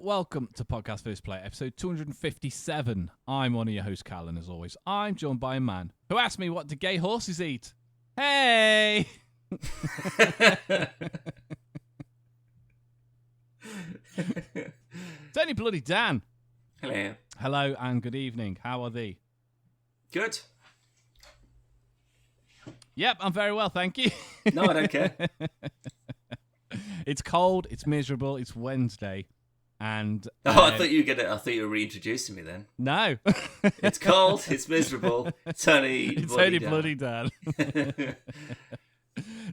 welcome to Podcast First Play, episode 257. I'm one of your hosts, Cal, and as always, I'm joined by a man who asked me what do gay horses eat. Hey! It's only bloody Dan. Hello. Hello and good evening. How are thee? Good. Yep, I'm very well, thank you. No, I don't care. It's cold, it's miserable, it's Wednesday, and... I thought you were reintroducing me then. No. It's cold, it's miserable, it's only bloody Dan.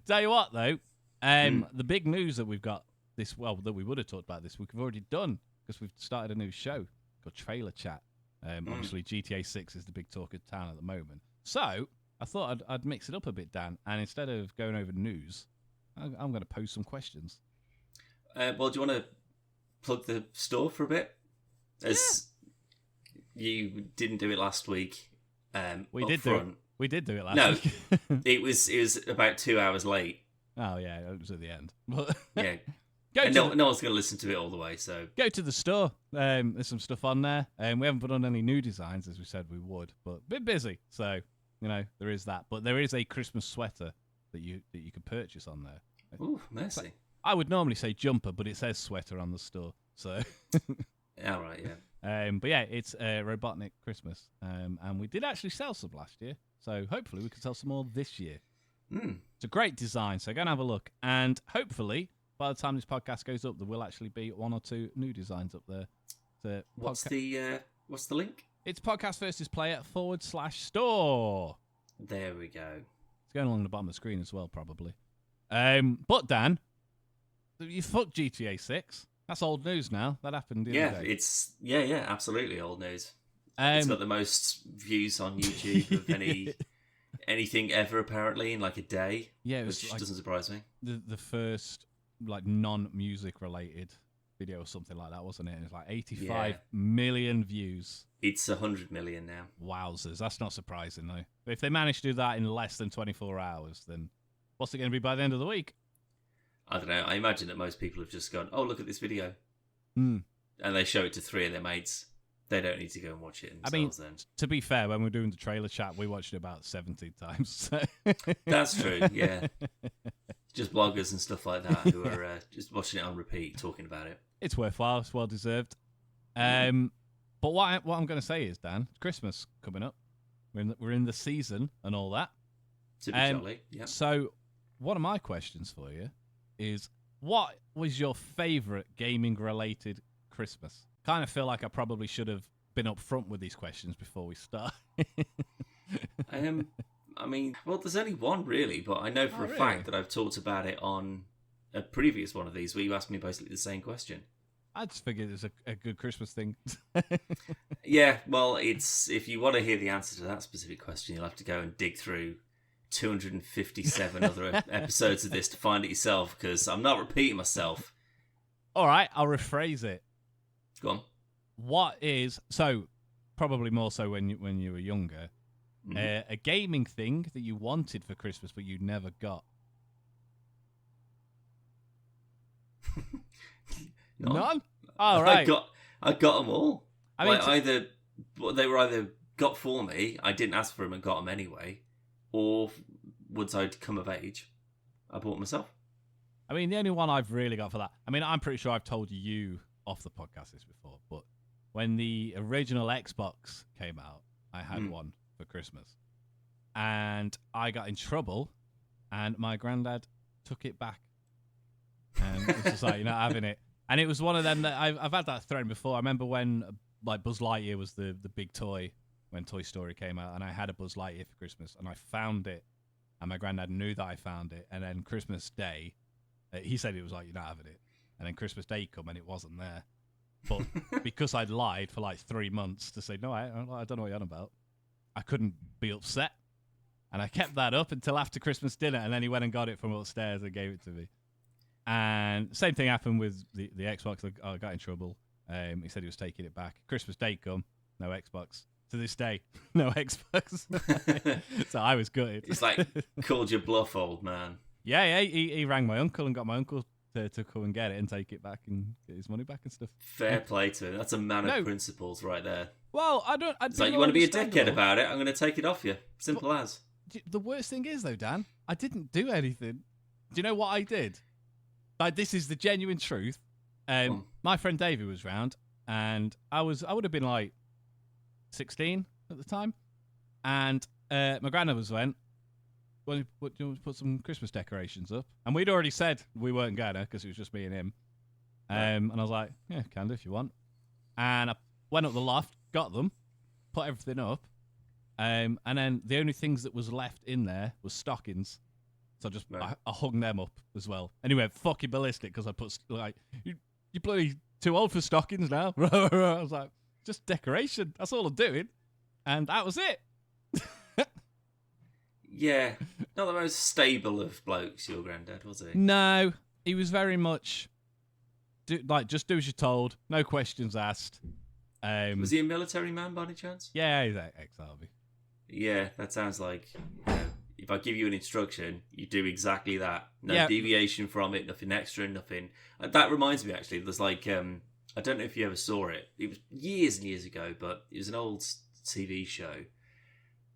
Tell you what, though, the big news that we've got that we would have talked about this week, we've already done, because we've started a new show called Trailer Chat. Obviously, GTA 6 is the big talk of town at the moment. So, I thought I'd mix it up a bit, Dan, and instead of going over news, I'm going to pose some questions. Well, do you want to plug the store for a bit? As you didn't do it last week. We did do it last week. No, it was about 2 hours late. Oh yeah, it was at the end. Yeah. No one's going to listen to it all the way, so... Go to the store. There's some stuff on there. We haven't put on any new designs, as we said we would, but a bit busy. So, there is that. But there is a Christmas sweater that you can purchase on there. Ooh, mercy. I would normally say jumper, but it says sweater on the store. So... All right, yeah. But yeah, it's Robotnik Christmas. And we did actually sell some last year. So hopefully we can sell some more this year. It's a great design, so go and have a look. And hopefully... by the time this podcast goes up, there will actually be one or two new designs up there. What's the link? It's podcastversusplayer.com/store. There we go. It's going along the bottom of the screen as well, probably. But Dan, you fucked GTA 6. That's old news now. That happened the other day. It's absolutely old news. It's got the most views on YouTube of anything ever, apparently, in like a day. Yeah, it was which doesn't surprise me. The first non-music related video or something like that, wasn't it? It was like 85 million views. It's 100 million now. Wowzers, that's not surprising though. But if they manage to do that in less than 24 hours, then what's it going to be by the end of the week? I don't know. I imagine that most people have just gone, oh, look at this video. And they show it to three of their mates. They don't need to go and watch it themselves then. To be fair, when we're doing the trailer chat, we watched it about 17 times. So. That's true, yeah. Just bloggers and stuff like that who are just watching it on repeat, talking about it. It's worthwhile. It's well deserved. But what I'm going to say is, Dan, it's Christmas coming up. We're in the season and all that. To be jolly, yeah. So one of my questions for you is, what was your favourite gaming-related Christmas? Kind of feel like I probably should have been up front with these questions before we start. I mean, well, there's only one really, but I know for a fact that I've talked about it on a previous one of these where you asked me basically the same question. I just figured it was a good Christmas thing. Yeah, well, if you want to hear the answer to that specific question, you'll have to go and dig through 257 other episodes of this to find it yourself, because I'm not repeating myself. All right, I'll rephrase it. Go on. So probably more so when you were younger, a gaming thing that you wanted for Christmas but you never got? None? Oh, right. I got them all. I mean, they were either got for me, I didn't ask for them and got them anyway, or once I'd come of age, I bought them myself. I mean, the only one I've really got for that, I mean, I'm pretty sure I've told you off the podcast this before, but when the original Xbox came out, I had one for Christmas, and I got in trouble, and my granddad took it back, and it's just like, you're not having it. And it was one of them that I've had that thread before. I remember when like Buzz Lightyear was the big toy when Toy Story came out, and I had a Buzz Lightyear for Christmas, and I found it, and my granddad knew that I found it, and then Christmas Day, he said it was like, you're not having it, and then Christmas Day come and it wasn't there. But because I'd lied for like 3 months to say, no, I don't know what you're on about, I couldn't be upset. And I kept that up until after Christmas dinner, and then he went and got it from upstairs and gave it to me. And same thing happened with the Xbox. I got in trouble. He said he was taking it back. Christmas Day come, no Xbox. To this day, no Xbox. So I was gutted. It's like, called your bluff, old man. Yeah, he rang my uncle and got my uncle to come and get it and take it back and get his money back and stuff. Fair play to him. That's a man of principles right there. Well, It's like, you want to be a dickhead about it, I'm going to take it off you. Simple as. The worst thing is, though, Dan, I didn't do anything. Do you know what I did? Like, this is the genuine truth. My friend Davey was round, and I would have been like 16 at the time, and my grandmother went, "Well, do you want to put some Christmas decorations up?" And we'd already said we weren't going to because it was just me and him. And I was like, "Yeah, can do if you want." And I went up the loft, got them, put everything up, and then the only things that was left in there was stockings. So I hung them up as well. Anyway, fucking ballistic because I put like, you bloody too old for stockings now. I was like, just decoration. That's all I'm doing, and that was it. Yeah, not the most stable of blokes, your granddad, was he? No, he was very much just do as you're told, no questions asked. Was he a military man by any chance? Yeah, he's ex-army. Yeah, that sounds like, if I give you an instruction, you do exactly that. No deviation from it, nothing extra, nothing. That reminds me, actually, there's like, I don't know if you ever saw it. It was years and years ago, but it was an old TV show.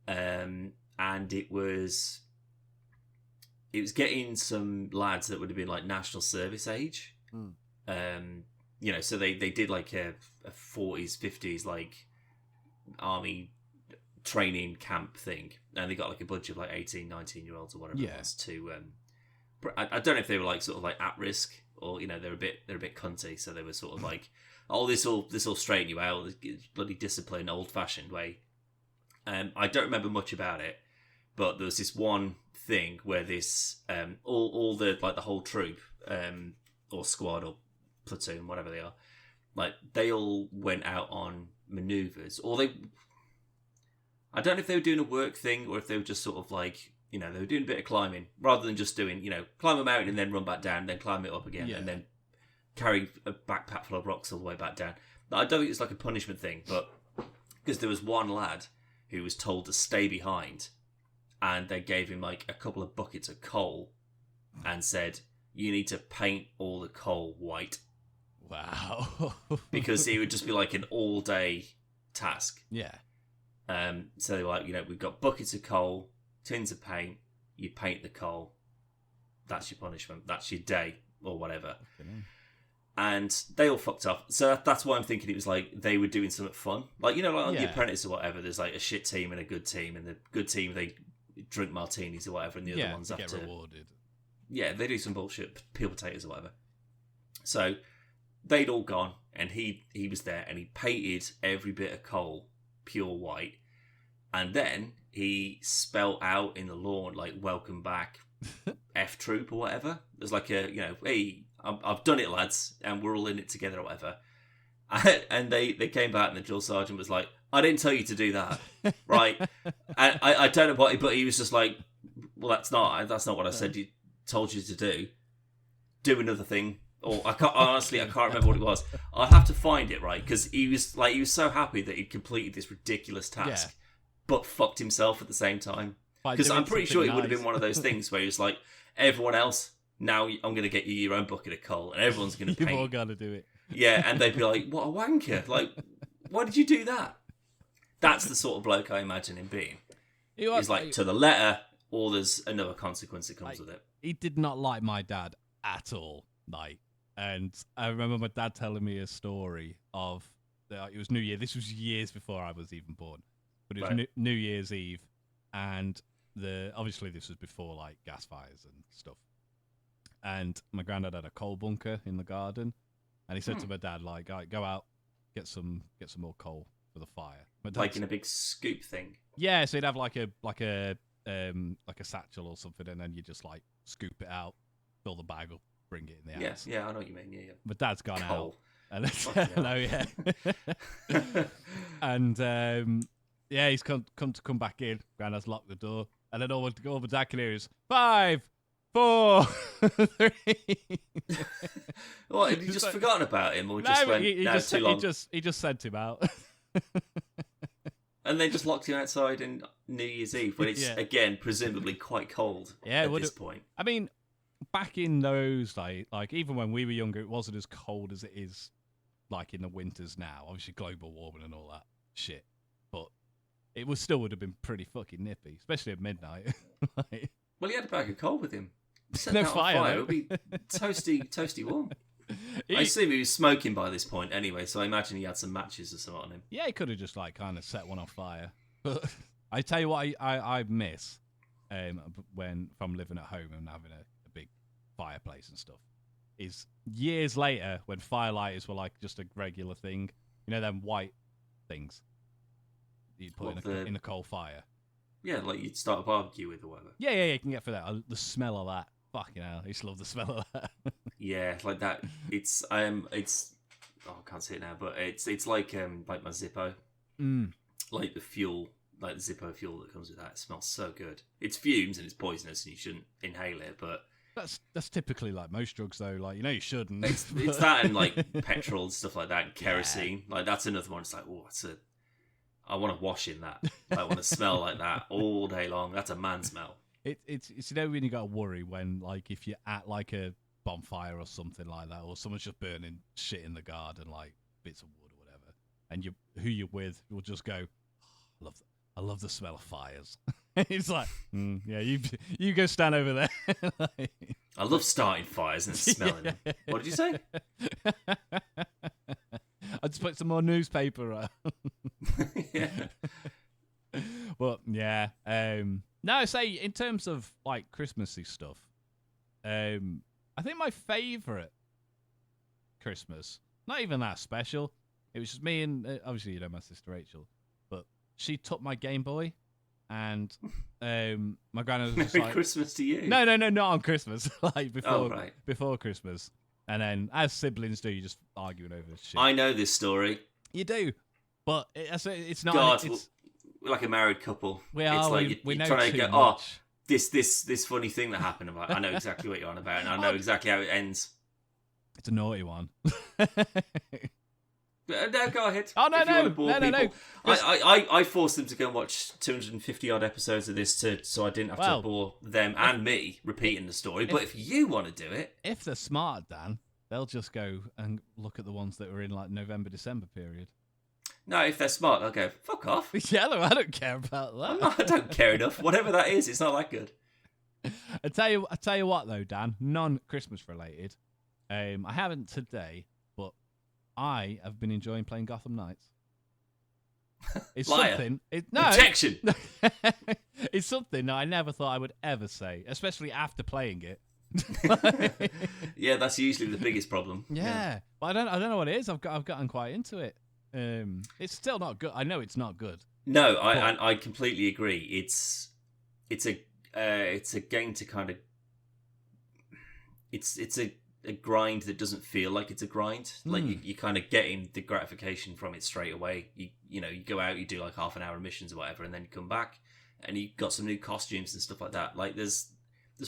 And it was getting some lads that would have been like national service age. So they did like a 40s, 50s like army training camp thing, and they got like a bunch of like 18, 19-year-olds or whatever it was to I don't know if they were like sort of like at risk, or they're a bit cunty, so they were sort of like, oh, this will straighten you out, bloody discipline, old fashioned way. I don't remember much about it, but there was this one thing where this all the like the whole troop or squad or platoon, whatever they are, like they all went out on maneuvers, or I don't know if they were doing a work thing or if they were just sort of like, they were doing a bit of climbing rather than just doing, climb a mountain and then run back down, then climb it up again, and then carry a backpack full of rocks all the way back down. I don't think it's like a punishment thing, but because there was one lad who was told to stay behind, and they gave him like a couple of buckets of coal and said, you need to paint all the coal white. Wow. Because it would just be like an all-day task. Yeah. So they were like, we've got buckets of coal, tins of paint, you paint the coal. That's your punishment. That's your day, or whatever. Okay. And they all fucked off. So that's why I'm thinking it was like they were doing something fun. Like, like on The Apprentice or whatever, there's like a shit team and a good team, and the good team, they drink martinis or whatever, and the other ones have get to... rewarded. Yeah, they do some bullshit, peel potatoes or whatever. So they'd all gone, and he was there, and he painted every bit of coal pure white, and then he spelt out in the lawn like "Welcome back, F Troop" or whatever. There's like a hey, I've done it, lads, and we're all in it together or whatever. And they came back, and the drill sergeant was like, "I didn't tell you to do that, right?" And I don't know what, but he was just like, "Well, that's not what I said. Told you to do. Do another thing." Or I can't remember what it was. I'll have to find it, right? Because he was so happy that he'd completed this ridiculous task, but fucked himself at the same time. Because I'm pretty sure it would have been one of those things where he was like, everyone else, now I'm going to get you your own bucket of coal, and everyone's going to paint. You've all got to do it. Yeah, and they'd be like, what a wanker. Like, why did you do that? That's the sort of bloke I imagine him being. He's like, to the letter, or there's another consequence that comes with it. He did not like my dad at all. And I remember my dad telling me a story of it was New Year. This was years before I was even born, but it was New Year's Eve, and obviously this was before like gas fires and stuff. And my granddad had a coal bunker in the garden, and he said to my dad, like, go out, get some more coal for the fire. Like in a big scoop thing. Yeah, so he'd have like a satchel or something, and then you just like scoop it out, fill the bag up, bring it in the house. Yeah, I know what you mean. Yeah. My dad's gone coal. Out. And he's come back in. Granddad's locked the door, and then all the dad can hear is 5, 4, 3. What? Had you just forgotten about him, or just went too long? He just sent him out. And they just locked you outside on New Year's Eve when it's again presumably quite cold at this point. I mean, back in those like even when we were younger, it wasn't as cold as it is like in the winters now. Obviously, global warming and all that shit, but it would have been pretty fucking nippy, especially at midnight. Like, Well, he had a bag of coal with him. Set no that on fire. fire. It would be toasty warm. I assume he was smoking by this point anyway, so I imagine he had some matches or something on him. Yeah, he could have just like kind of set one on fire. But I tell you what, I miss when from living at home and having a big fireplace and stuff is years later when firelighters were like just a regular thing. You know, them white things you'd put in a coal fire. Yeah, like you'd start a barbecue with or whatever. Yeah, you can get for that. The smell of that. Fucking hell, I used to love the smell of that. Yeah, like that. It's oh, I can't say it now, but it's like my Zippo, like the fuel, like the Zippo fuel that comes with that. It smells so good. It's fumes and it's poisonous, and you shouldn't inhale it. But that's typically like most drugs, though. Like you shouldn't. It's that and like petrol and stuff like that, and kerosene. Yeah. Like that's another one. It's like, oh, I want to wash in that. I want to smell like that all day long. That's a man smell. It's when you got to worry when like if you're at like a bonfire or something like that, or someone's just burning shit in the garden, like bits of wood or whatever, and who you're with will just go, oh, I love the smell of fires. It's like, yeah, you go stand over there. Like, I love starting fires and smelling them. What did you say? I just put some more newspaper on. Yeah. But yeah, no, say in terms of like Christmassy stuff, I think my favourite Christmas, not even that special. It was just me and obviously my sister Rachel, but she took my Game Boy, and my granddad was just Merry like, Christmas to you. No, not on Christmas, like right. before Christmas, and then as siblings do, you just arguing over shit. I know this story. You do, but it's not. God, it's, we're like a married couple. We it's are. Like we know trying too to go, much. This funny thing that happened. I'm like, I know exactly what you're on about, and I know exactly how it ends. It's a naughty one. No, go ahead. Oh no. I forced them to go and watch 250 odd episodes of this so I didn't have to bore them and me repeating the story. But if you want to do it, if they're smart, Dan, they'll just go and look at the ones that were in like November, December period. No, if they're smart, they'll go, fuck off. Yeah, I don't care about that. I don't care enough. Whatever that is, it's not that good. I tell you what though, Dan, non-Christmas related. I haven't today, but I have been enjoying playing Gotham Knights. It's something. Objection. It's something that I never thought I would ever say, especially after playing it. Yeah, that's usually the biggest problem. Yeah, but I don't know what it is. I've gotten quite into it. It's still not good. I know it's not good. No, I completely agree. It's a game to kind of. It's a grind that doesn't feel like it's a grind. Like you kind of getting the gratification from it straight away. You go out, you do like half an hour missions or whatever, and then you come back and you got some new costumes and stuff like that. Like there's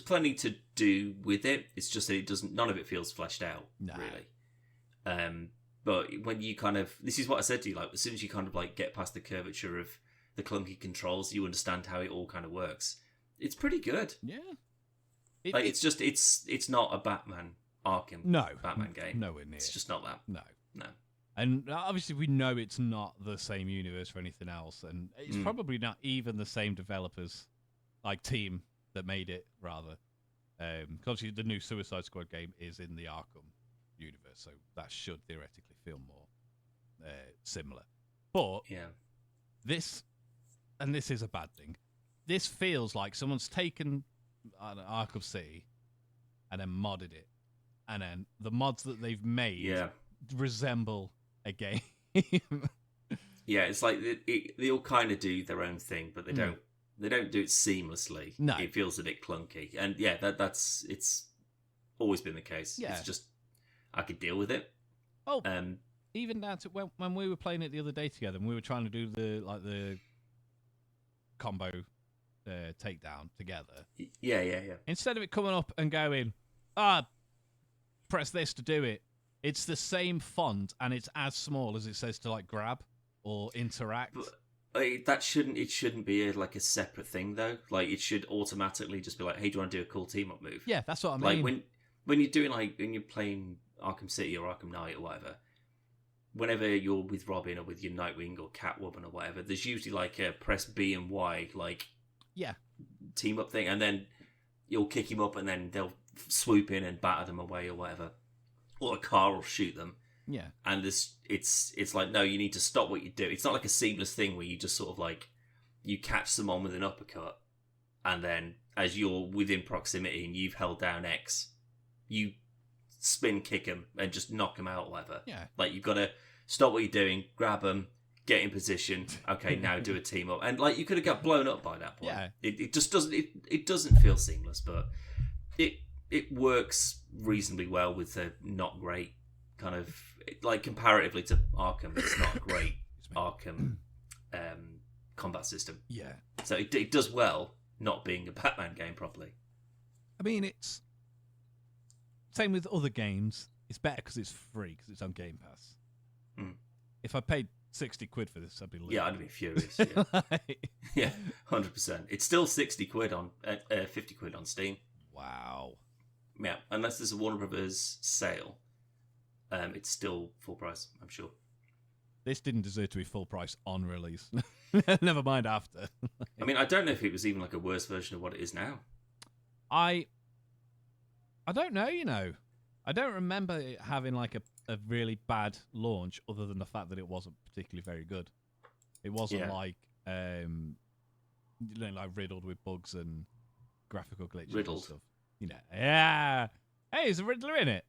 plenty to do with it. It's just that none of it feels fleshed out really. But when you kind of, this is what I said to you, like as soon as you kind of like get past the curvature of the clunky controls, you understand how it all kind of works. It's pretty good. Yeah. It's not a Batman Arkham Batman game. Nowhere near. It's just not that. No. No. And obviously we know it's not the same universe or anything else, and it's probably not even the same developers, like team that made it, rather. Because obviously the new Suicide Squad game is in the Arkham universe, so that should theoretically feel more similar. But this is a bad thing. This feels like someone's taken Arkham City and then modded it, and then the mods that they've made resemble a game. Yeah, it's like they all kind of do their own thing, but they don't do it seamlessly. No. It feels a bit clunky, and that's it's always been the case. Yeah. It's just I could deal with it. Oh, even down to when we were playing it the other day together, and we were trying to do the combo takedown together. Yeah. Instead of it coming up and going, press this to do it, it's the same font and it's as small as it says to like grab or interact. That shouldn't be like a separate thing though. Like it should automatically just be like, hey, do you want to do a cool team up move? Yeah, that's what I Like mean. when you're doing when you're playing Arkham City or Arkham Knight or whatever, whenever you're with Robin or with your Nightwing or Catwoman or whatever, there's usually like a press B and Y team up thing, and then you'll kick him up, and then they'll swoop in and batter them away or whatever, or a car will shoot them. Yeah, And it's like, no, you need to stop what you do. It's not like a seamless thing where you just sort of like you catch someone with an uppercut, and then as you're within proximity and you've held down X, you spin kick them and just knock them out or whatever. Yeah, like you've got to stop what you're doing, grab them, get in position. Okay, now do a team up, and like you could have got blown up by that point. Yeah, it just doesn't. It doesn't feel seamless, but it works reasonably well with the not great kind of like comparatively to Arkham. It's not a great Arkham combat system. Yeah, so it does well not being a Batman game properly. I mean, it's same with other games. It's better because it's free because it's on Game Pass. If I paid 60 quid for this, I'd be Yeah, I'd be furious. Yeah, yeah, 100%. It's still 60 quid on 50 quid on Steam. Wow. Yeah, unless there's a Warner Brothers sale, it's still full price, I'm sure. This didn't deserve to be full price on release. Never mind after. I mean, I don't know if it was even like a worse version of what it is now. I don't know, I don't remember it having like a really bad launch other than the fact that it wasn't particularly very good. It wasn't like riddled with bugs and graphical glitches and stuff. Yeah. Hey, is a Riddler in it?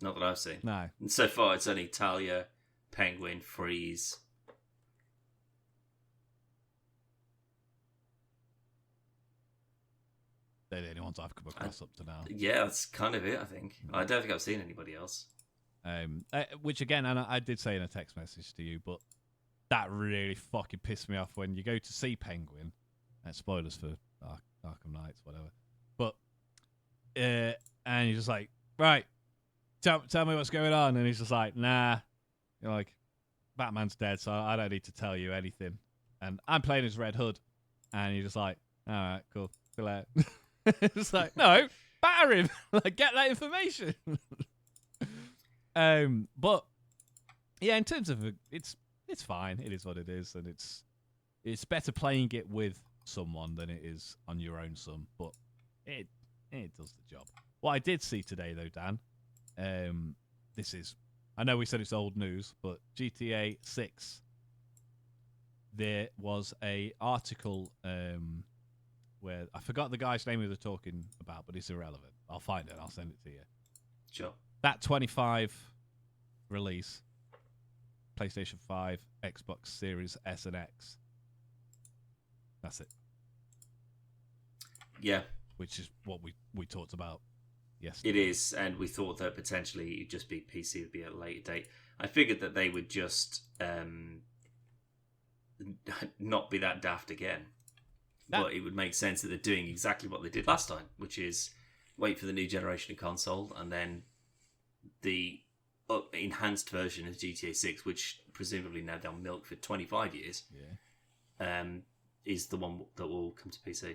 Not that I've seen. No. And so far, it's only Talia, Penguin, Freeze. They're the only ones I've come across up to now. Yeah, that's kind of it, I think. I don't think I've seen anybody else. Which, again, and I did say in a text message to you, but that really fucking pissed me off when you go to see Penguin. Spoilers for Arkham Knights, whatever. But, and you're just like, right, tell me what's going on. And he's just like, nah. You're like, Batman's dead, so I don't need to tell you anything. And I'm playing as Red Hood. And you're just like, all right, cool. Chill out. It's like, no, batter him. Like, get that information. But yeah, in terms of it's fine. It is what it is, and it's better playing it with someone than it is on your own. But it does the job. What I did see today, though, Dan, I know we said it's old news, but GTA 6. There was a article where I forgot the guy's name we were talking about, but it's irrelevant. I'll find it and I'll send it to you. Sure. That 25 release, PlayStation 5, Xbox Series S and X. That's it. Yeah. Which is what we talked about yesterday. It is, and we thought that potentially it'd just be PC would be at a later date. I figured that they would just not be that daft again. But it would make sense that they're doing exactly what they did last time, which is wait for the new generation of console, and then the enhanced version of GTA 6, which presumably now they'll milk for 25 years, is the one that will come to PC.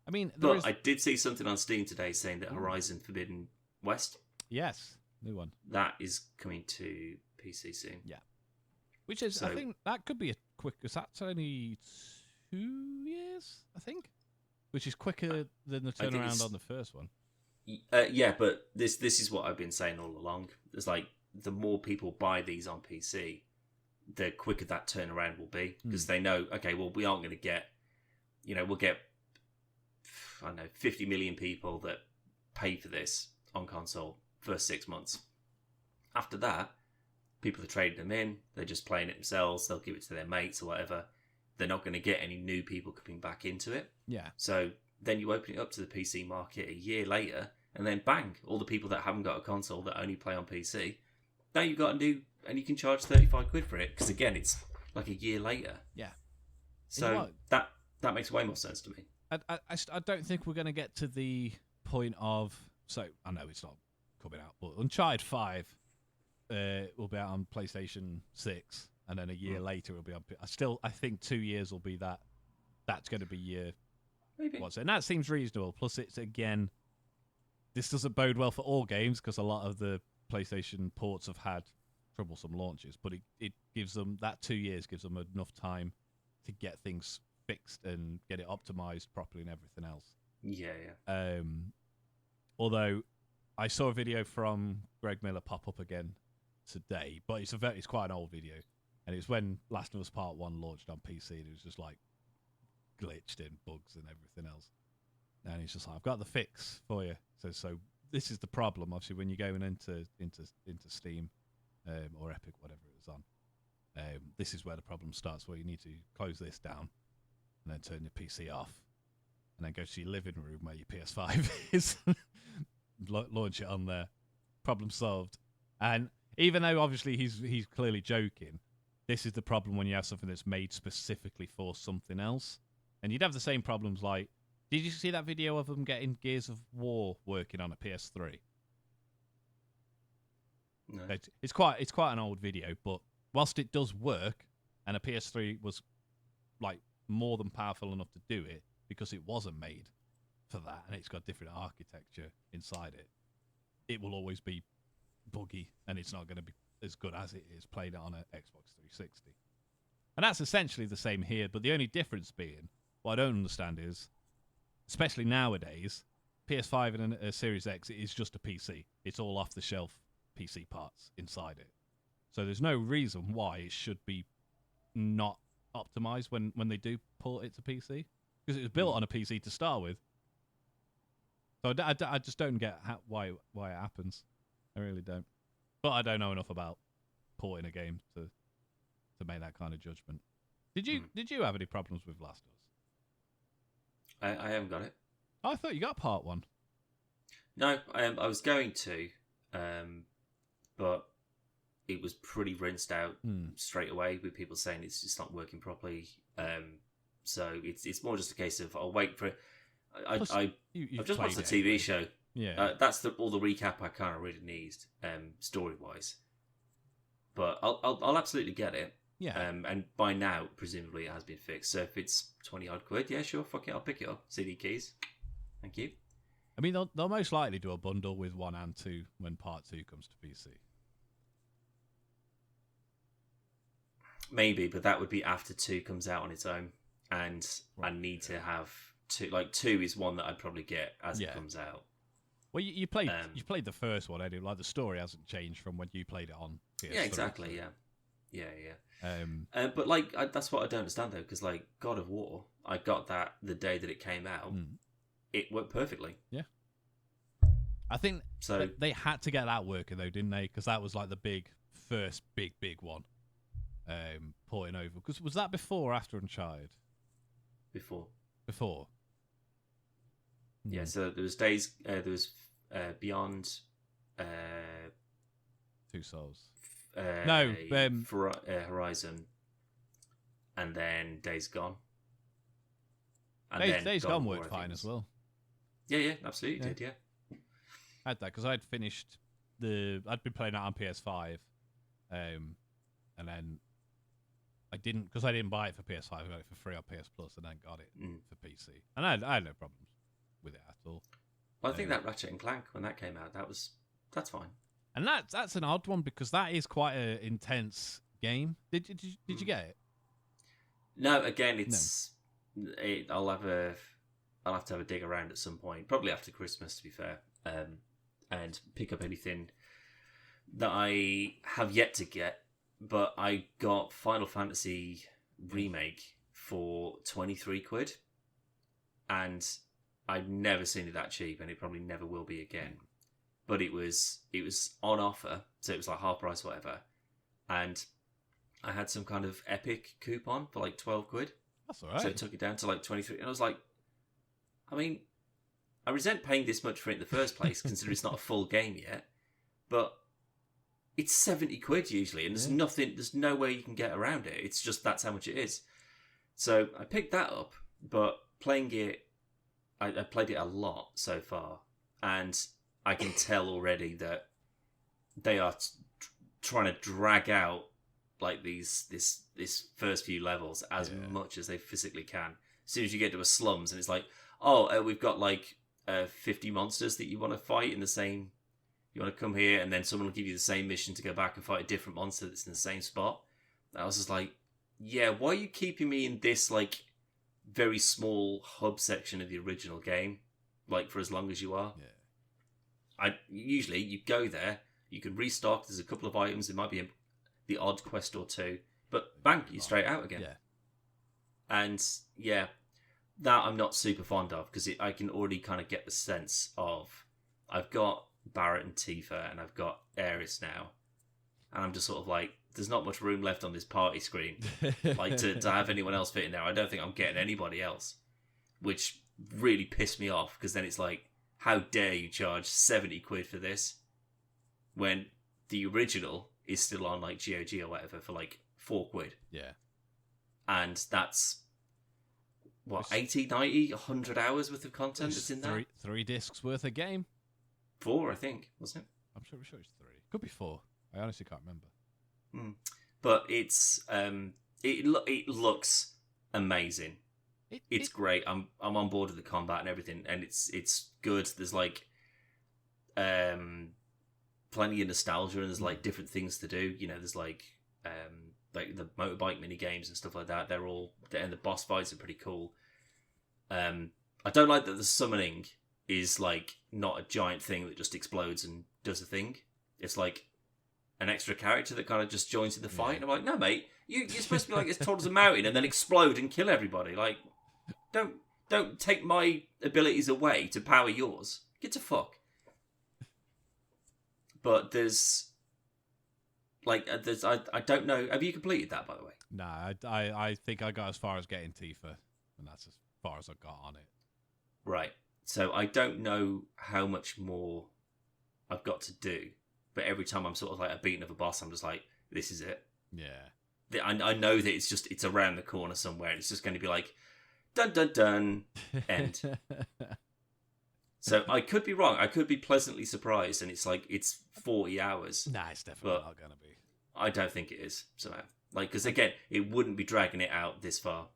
I mean, I did see something on Steam today saying that Horizon Forbidden West, yes, new one, that is coming to PC soon. Yeah, which is, I think that could be a quick. Is that's only 2 years? I think, which is quicker than the turnaround on the first one. Yeah, but this is what I've been saying all along. It's like the more people buy these on PC, the quicker that turnaround will be, because they know, okay, well, we aren't going to get, we'll get, I don't know, 50 million people that pay for this on console for 6 months. After that, people are trading them in. They're just playing it themselves. They'll give it to their mates or whatever. They're not going to get any new people coming back into it. Yeah. So then you open it up to the PC market a year later, and then bang, all the people that haven't got a console that only play on PC, now you've got a new, and you can charge 35 quid for it, because again, it's like a year later. Yeah. So that makes way more sense to me. I don't think we're going to get to the point of, so I know it's not coming out, but Uncharted 5 will be out on PlayStation 6, and then a year later it'll be on. I think 2 years will be that. That's going to be year. Maybe. What's it? And that seems reasonable. Plus, it's again, this doesn't bode well for all games because a lot of the PlayStation ports have had troublesome launches. But it gives them that 2 years gives them enough time to get things fixed and get it optimized properly and everything else. Yeah. Although I saw a video from Greg Miller pop up again today, but it's quite an old video, and it's when Last of Us Part 1 launched on PC, and it was just like glitched in bugs and everything else. And he's just like, I've got the fix for you. So this is the problem. Obviously, when you're going into Steam or Epic, whatever it was on, this is where the problem starts. Where you need to close this down and then turn your PC off, and then go to your living room where your PS5 is, launch it on there. Problem solved. And even though obviously he's clearly joking, this is the problem when you have something that's made specifically for something else. And you'd have the same problems like, did you see that video of them getting Gears of War working on a PS3? No. It's quite an old video, but whilst it does work, and a PS3 was like more than powerful enough to do it because it wasn't made for that, and it's got different architecture inside it, it will always be buggy, and it's not going to be as good as it is playing it on an Xbox 360. And that's essentially the same here, but the only difference being, what I don't understand is, especially nowadays, PS5 and a Series X is just a PC. It's all off-the-shelf PC parts inside it. So there's no reason why it should be not optimized when they do port it to PC, because it was built on a PC to start with. So I just don't get why it happens. I really don't. But I don't know enough about porting a game to make that kind of judgment. Did you have any problems with Last of Us? I haven't got it. I thought you got part 1. No, I was going to, but it was pretty rinsed out straight away with people saying it's just not working properly. So it's more just a case of I'll wait for it. I've just watched the TV show. Yeah, that's all the recap I kind of really need, story wise. But I'll absolutely get it. Yeah. And by now, presumably, it has been fixed. So if it's 20 odd quid, yeah, sure, fuck it, I'll pick it up. CD keys, thank you. I mean, they'll most likely do a bundle with 1 and 2 when part 2 comes to PC. Maybe, but that would be after 2 comes out on its own, and I need to have 2. Like 2 is one that I'd probably get as it comes out. Well, you played the first one, anyway. Like the story hasn't changed from when you played it on PS3. Yeah, exactly. Yeah. But like that's what I don't understand though, because like God of War, I got that the day that it came out. It worked perfectly. Yeah. I think so. They had to get that working though, didn't they? Because that was like the first big one. Porting over. Because was that before or after Uncharted? Before. Yeah. So there was days. There was Beyond. Two Souls. Horizon, and then Days Gone. And Days Gone worked fine as well. Yeah, absolutely did. Yeah, I had that because I'd finished I'd been playing that on PS5, and then I didn't buy it for PS5. I got it for free on PS Plus, and then got it for PC. And I had no problems with it at all. Well, I think that Ratchet and Clank when that came out, that's fine. And that's an odd one because that is quite an intense game. Did you get it? No, again, I'll have to have a dig around at some point, probably after Christmas, to be fair, and pick up anything that I have yet to get. But I got Final Fantasy Remake for 23 quid, and I've never seen it that cheap, and it probably never will be again. But it was on offer, so it was like half price, whatever. And I had some kind of Epic coupon for like 12 quid. That's all right. So it took it down to like 23. And I was like, I mean, I resent paying this much for it in the first place, considering it's not a full game yet. But it's 70 quid usually, and there's no way you can get around it. It's just that's how much it is. So I picked that up, but playing it, I played it a lot so far, and I can tell already that they are trying to drag out like this first few levels as much as they physically can. As soon as you get to a slums, and it's like, we've got like 50 monsters that you want to fight in the same. You want to come here, and then someone will give you the same mission to go back and fight a different monster that's in the same spot. I was just like, yeah, why are you keeping me in this like very small hub section of the original game, like for as long as you are? Yeah. Usually you go there, you can restock. There's a couple of items. It might be the odd quest or two, but bang, you're straight out again. Yeah. And yeah, that I'm not super fond of because I can already kind of get the sense of I've got Barrett and Tifa and I've got Aerith now, and I'm just sort of like, there's not much room left on this party screen like to have anyone else fit in there. I don't think I'm getting anybody else, which really pissed me off because then it's like, how dare you charge 70 quid for this when the original is still on like GOG or whatever for like 4 quid. Yeah. And that's what, 80, 90, 100 hours worth of content that's in there? Three discs worth of game. 4, I think, wasn't it? I'm sure it's 3. Could be 4. I honestly can't remember. But it's it looks amazing. It's great. I'm on board with the combat and everything, and it's good. There's like plenty of nostalgia, and there's like different things to do. You know, there's like the motorbike mini games and stuff like that. And the boss fights are pretty cool. I don't like that the summoning is like not a giant thing that just explodes and does a thing. It's like an extra character that kind of just joins in the fight. And I'm like, no, mate, you're supposed to be like as tall as a mountain and then explode and kill everybody. Like, don't take my abilities away to power yours. Get to fuck. But there's I don't know. Have you completed that, by the way? Nah, I think I got as far as getting Tifa, and that's as far as I got on it. Right. So I don't know how much more I've got to do, but every time I'm sort of like a beating of a boss, I'm just like, this is it. Yeah. I know that it's around the corner somewhere, and it's just going to be like, dun dun dun, end. So I could be wrong. I could be pleasantly surprised, and it's like it's 40 hours. Nah, it's definitely not going to be. I don't think it is somehow. Like, because again, it wouldn't be dragging it out this far.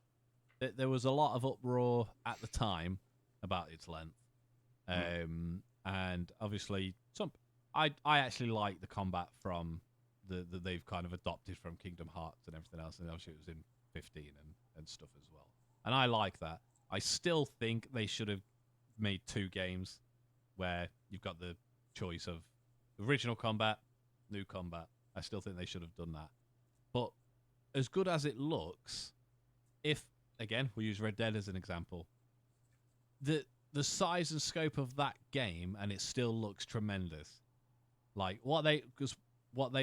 There was a lot of uproar at the time about its length, and obviously I actually like the combat from that they've kind of adopted from Kingdom Hearts and everything else, and obviously it was in 15 and stuff as well. And I like that. I still think they should have made 2 games where you've got the choice of original combat, new combat. I still think they should have done that. But as good as it looks, if, again, we use Red Dead as an example, the size and scope of that game, and it still looks tremendous. Like, what they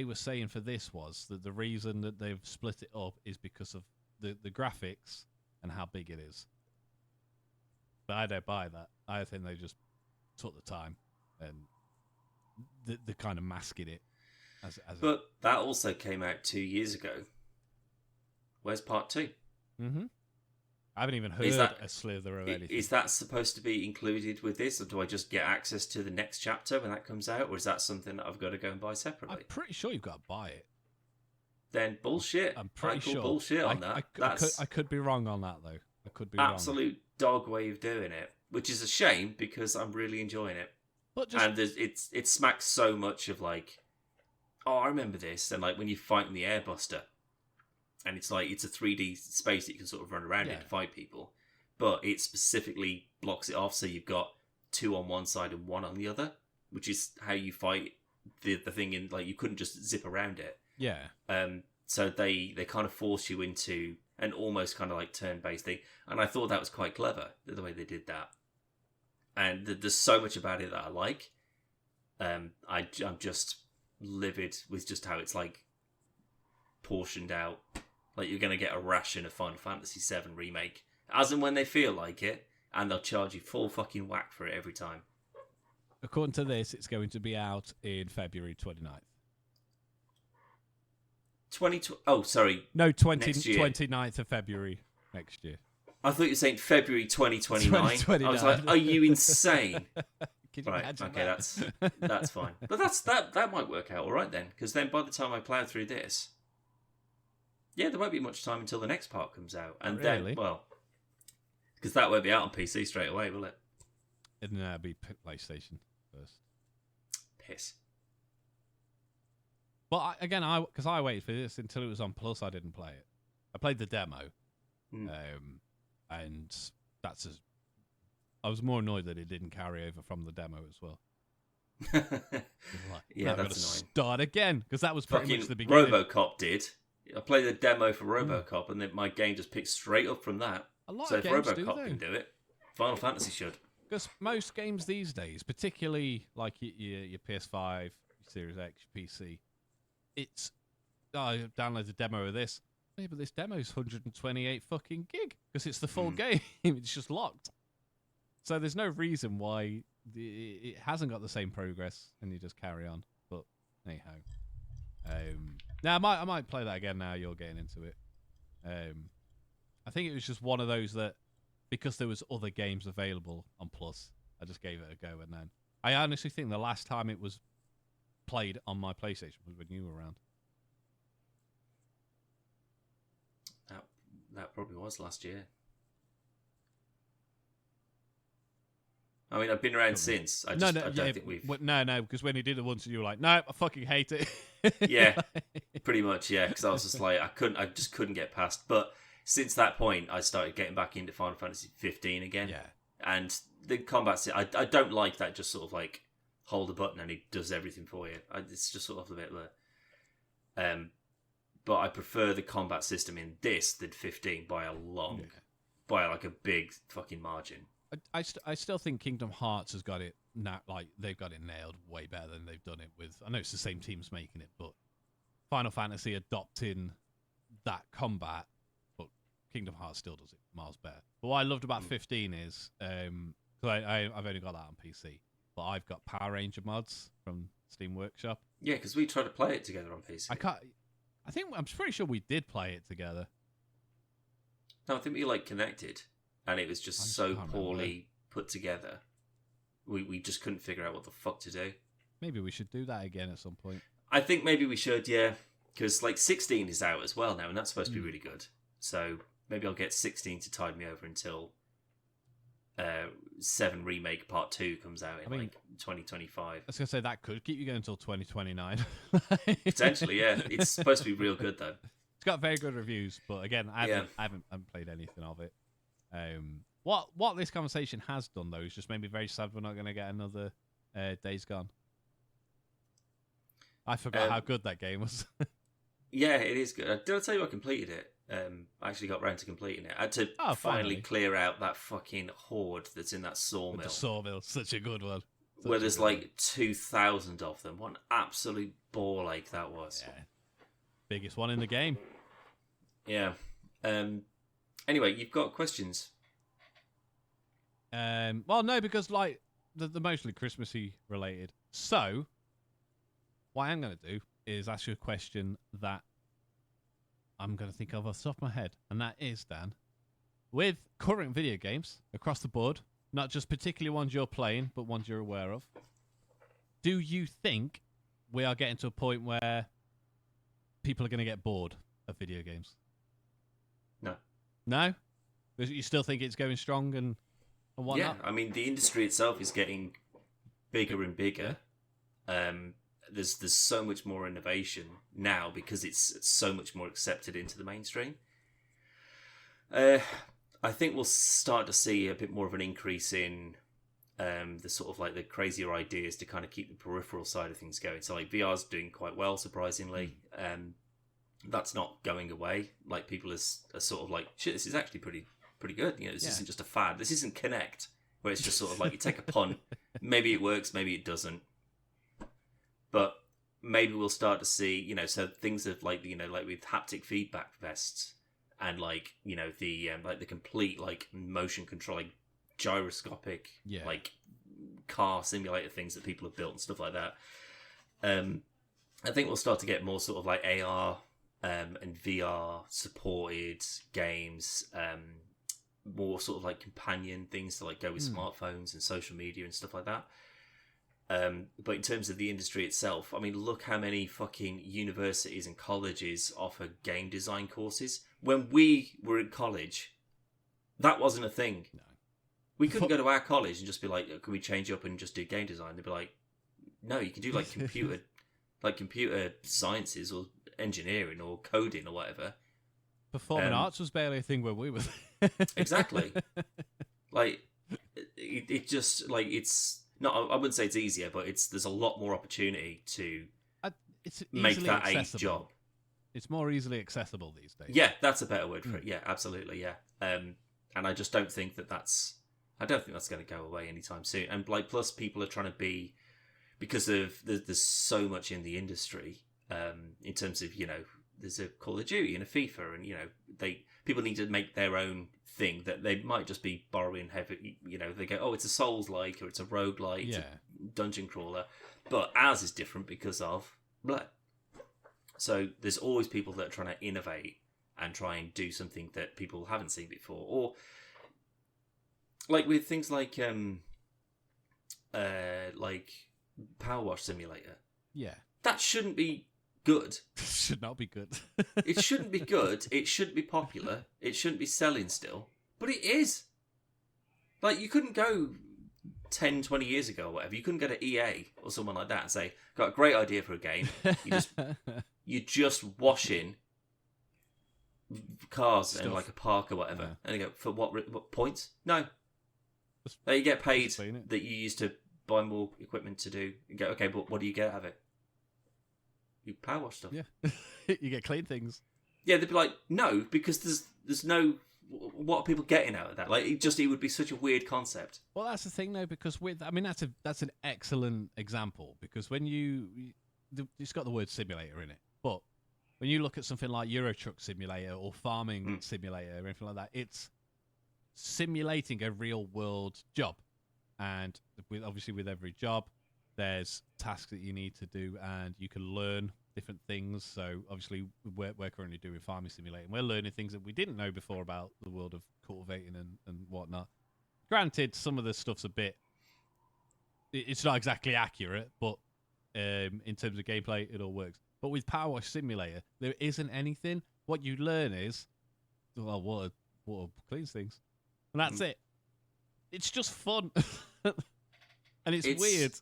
were saying for this was that the reason that they've split it up is because of the graphics and how big it is. But I don't buy that. I think they just took the time and the kind of masking it. But that also came out 2 years ago. Where's part 2? Mm-hmm. I haven't even heard a slither of anything. Is that supposed to be included with this, or do I just get access to the next chapter when that comes out, or is that something that I've got to go and buy separately? I'm pretty sure you've got to buy it. Then bullshit. I'm pretty sure. Bullshit on that. I could be wrong on that, though. I could be absolute dog way of doing it, which is a shame because I'm really enjoying it. And it smacks so much of like, oh, I remember this, and like when you fight in the Airbuster, and it's like it's a 3D space that you can sort of run around in to fight people, but it specifically blocks it off, so you've got 2 on one side and 1 on the other, which is how you fight the thing in, like, you couldn't just zip around it. Yeah. So they kind of force you into an almost kind of like turn-based thing, and I thought that was quite clever, the way they did that. And there's so much about it that I like. I'm just livid with just how it's like portioned out. Like, you're going to get a ration of Final Fantasy VII Remake as and when they feel like it, and they'll charge you full fucking whack for it every time. According to this, it's going to be out in February 29th. 29th of February next year. I thought you were saying February 2029. I was like, are you insane? Right, okay, that's fine. But that might work out all right then, because then by the time I plough through this, Yeah, there won't be much time until the next part comes out, and Really? then, well, because that won't be out on PC straight away, will it? It'll be PlayStation first. Piss. But again, because I waited for this until it was on Plus, I didn't play it. I played the demo, and that's as. I was more annoyed that it didn't carry over from the demo as well. Yeah, that's annoying. Start again, because that was pretty Fucking much the beginning. RoboCop did. I played the demo for RoboCop, and then my game just picked straight up from that. A lot so of if games RoboCop can do it, Final Fantasy should. Because most games these days, particularly like your PS5, your Series X, your PC, it's I download the demo of this. Yeah, but this demo's 128 fucking gig because it's the full game. It's just locked. So there's no reason why it hasn't got the same progress, and you just carry on. But anyhow, now I might play that again. Now you're getting into it. I think it was just one of those that because there was other games available on Plus, I just gave it a go, and then I honestly think the last time it was played on my PlayStation was when you were around. That probably was last year. I mean, I've been around since. I don't think we've. No, because when you did it once, you were like, "No, I fucking hate it." Yeah, pretty much. Yeah, because I was just like, I just couldn't get past. But since that point, I started getting back into Final Fantasy 15 again. Yeah, and the combat, I don't like that. Just sort of like hold a button and he does everything for you. It's just sort of a bit of but I prefer the combat system in this than 15 by like a big fucking margin. I still think Kingdom Hearts has got it now. Like they've got it nailed way better than they've done it with. I know it's the same teams making it, but Final Fantasy adopting that combat, but Kingdom Hearts still does it miles better. But what I loved about 15 is because I've only got that on PC, but I've got Power Ranger mods from Steam Workshop. Yeah, because we tried to play it together on PC. I'm pretty sure we did play it together. No, I think we connected, and it was just so poorly put together. We just couldn't figure out what the fuck to do. Maybe we should do that again at some point. I think maybe we should, yeah, because 16 is out as well now, and that's supposed to be really good. So maybe I'll get 16 to tide me over until 7 Remake Part 2 comes out in 2025. I was going to say that could keep you going until 2029. Potentially, yeah. It's supposed to be real good, though. It's got very good reviews, but again, I haven't played anything of it. What this conversation has done, though, is just made me very sad we're not going to get another Days Gone. I forgot how good that game was. Yeah, it is good. Did I tell you I completed it? I actually got round to completing it. I had to finally clear out that fucking horde that's in that sawmill. With the sawmill, such a good one. Where there's 2,000 of them. What an absolute ball ache that was. Yeah. Biggest one in the game. Yeah. Anyway, you've got questions? Well, no, because they're mostly Christmassy related. So, what I'm going to do is ask you a question that I'm going to think of off the top of my head. And that is, Dan, with current video games across the board, not just particularly ones you're playing, but ones you're aware of, do you think we are getting to a point where people are going to get bored of video games? No. No? You still think it's going strong and whatnot? Yeah, I mean, the industry itself is getting bigger and bigger. Yeah. There's so much more innovation now because it's so much more accepted into the mainstream. I think we'll start to see a bit more of an increase in the sort of the crazier ideas to kind of keep the peripheral side of things going. So VR's doing quite well, surprisingly. That's not going away. People are sort of shit, this is actually pretty good. This isn't just a fad. This isn't Kinect, where it's just sort of you take a punt. Maybe it works, maybe it doesn't. But maybe we'll start to see, so things of with haptic feedback vests and the complete motion control, gyroscopic car simulator things that people have built and stuff like that. I think we'll start to get more sort of AR and VR supported games, more sort of companion things to go with smartphones and social media and stuff like that. But in terms of the industry itself, I mean, look how many fucking universities and colleges offer game design courses. When we were in college, that wasn't a thing. No. We couldn't go to our college and just be like, "Can we change up and just do game design?" They'd be like, "No, you can do like computer sciences or engineering or coding or whatever." Performing arts was barely a thing where we were. Exactly. Like it just like it's not. I wouldn't say it's easier, but there's a lot more opportunity to it's make that accessible. a job. It's more easily accessible these days. Yeah, that's a better word for it. Yeah, absolutely. Yeah. And I just don't think that's. I don't think that's going to go away anytime soon. And like, plus people are trying to be, because of there's so much in the industry. In terms of, there's a Call of Duty and a FIFA, and people need to make their own thing that they might just be borrowing heavy. They go, oh, it's a Souls-like or it's a roguelike, it's a dungeon crawler, but ours is different because of blah. So there's always people that are trying to innovate and try and do something that people haven't seen before, or like with things like Power Wash Simulator. Yeah, that shouldn't be good. Should not be good. It shouldn't be good. It shouldn't be popular. It shouldn't be selling still. But it is. Like, you couldn't go 10, 20 years ago or whatever. You couldn't go to EA or someone like that and say, got a great idea for a game. You're just washing cars stuff in like a park or whatever. Yeah. And you go, for what points? No. You get paid that you used to buy more equipment to do. You go, okay, but what do you get out of it? You power wash stuff. Yeah. You get clean things. Yeah, they'd be like, no, because there's no. What are people getting out of that? Like, it would be such a weird concept. Well, that's the thing, though, because that's an excellent example, because when it's got the word simulator in it, but when you look at something like Euro Truck Simulator or Farming Simulator or anything like that, it's simulating a real world job, and obviously with every job, there's tasks that you need to do, and you can learn different things. So obviously we're currently doing Farming Simulator, and we're learning things that we didn't know before about the world of cultivating and whatnot. Granted, some of the stuff's it's not exactly accurate, but in terms of gameplay, it all works. But with Power Wash Simulator, there isn't anything. What you learn is, well, water cleans things, and that's it. It's just fun. And it's weird.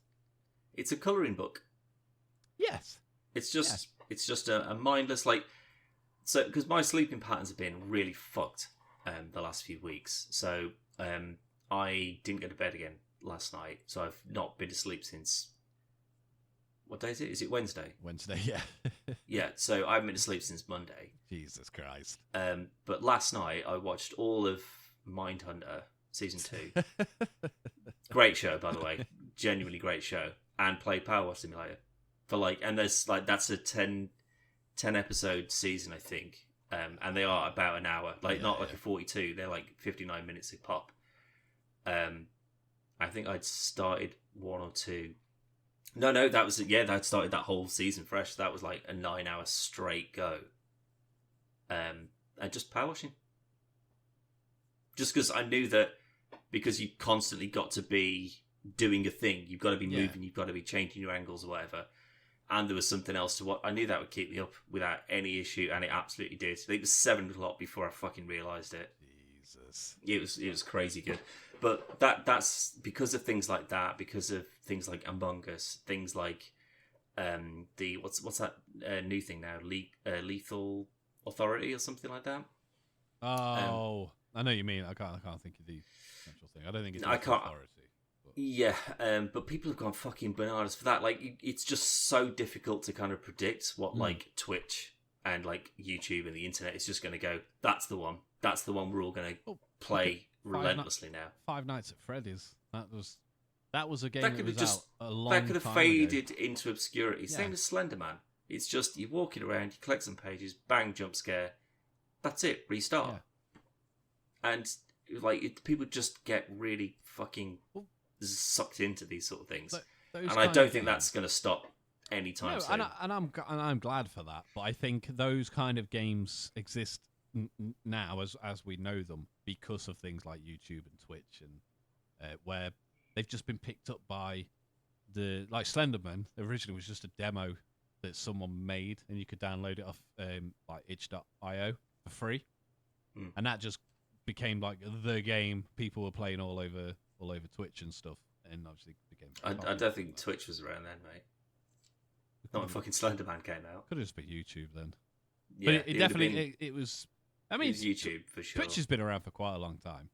It's a colouring book. Yes. It's just a mindless, like, so, because my sleeping patterns have been really fucked the last few weeks. So I didn't go to bed again last night, so I've not been to sleep since, what day is it? Is it Wednesday? Wednesday, yeah. Yeah, so I haven't been to sleep since Monday. Jesus Christ. But last night I watched all of Mindhunter Season 2. Great show, by the way. Genuinely great show. And played Power Wash Simulator. And there's that's a 10 episode season, I think. And they are about an hour. Not like a 42. They're like 59 minutes a pop. I think I'd started one or two. No, that was I'd started that whole season fresh. That was like a 9-hour straight go. And just power washing. Just because I knew that, because you constantly got to be doing a thing, you've got to be moving, you've got to be changing your angles or whatever. And there was something else to what I knew that would keep me up without any issue, and it absolutely did. It was 7 o'clock before I fucking realised it. Jesus, it was crazy good. But that's because of things like that, because of things like Among Us, things like the what's that new thing now, Lethal Authority or something like that. Oh, I know what you mean. I can't think of the actual thing. I don't think it's Lethal Authority. Yeah, but people have gone fucking bananas for that. Like, it's just so difficult to kind of predict what like Twitch and like YouTube and the internet is just going to go. That's the one. That's the one we're all going to play relentlessly now. Five Nights at Freddy's. That was a game that was out a long time ago. That could have faded ago. into obscurity. Yeah. Same as Slender Man. It's just you're walking around, you collect some pages, bang, jump scare. That's it. Restart. Yeah. And like people just get really fucking sucked into these sort of things, and I don't think that's going to stop anytime soon. And I'm glad for that. But I think those kind of games exist now as we know them because of things like YouTube and Twitch, and where they've just been picked up by the like Slenderman originally was just a demo that someone made, and you could download it off like itch.io for free, and that just became like the game people were playing all over Twitch and stuff, and obviously became. I don't think Twitch was around then, mate. Not when fucking Slenderman came out. Could have just been YouTube then. Yeah, but it definitely it was. I mean, it was YouTube for sure. Twitch has been around for quite a long time.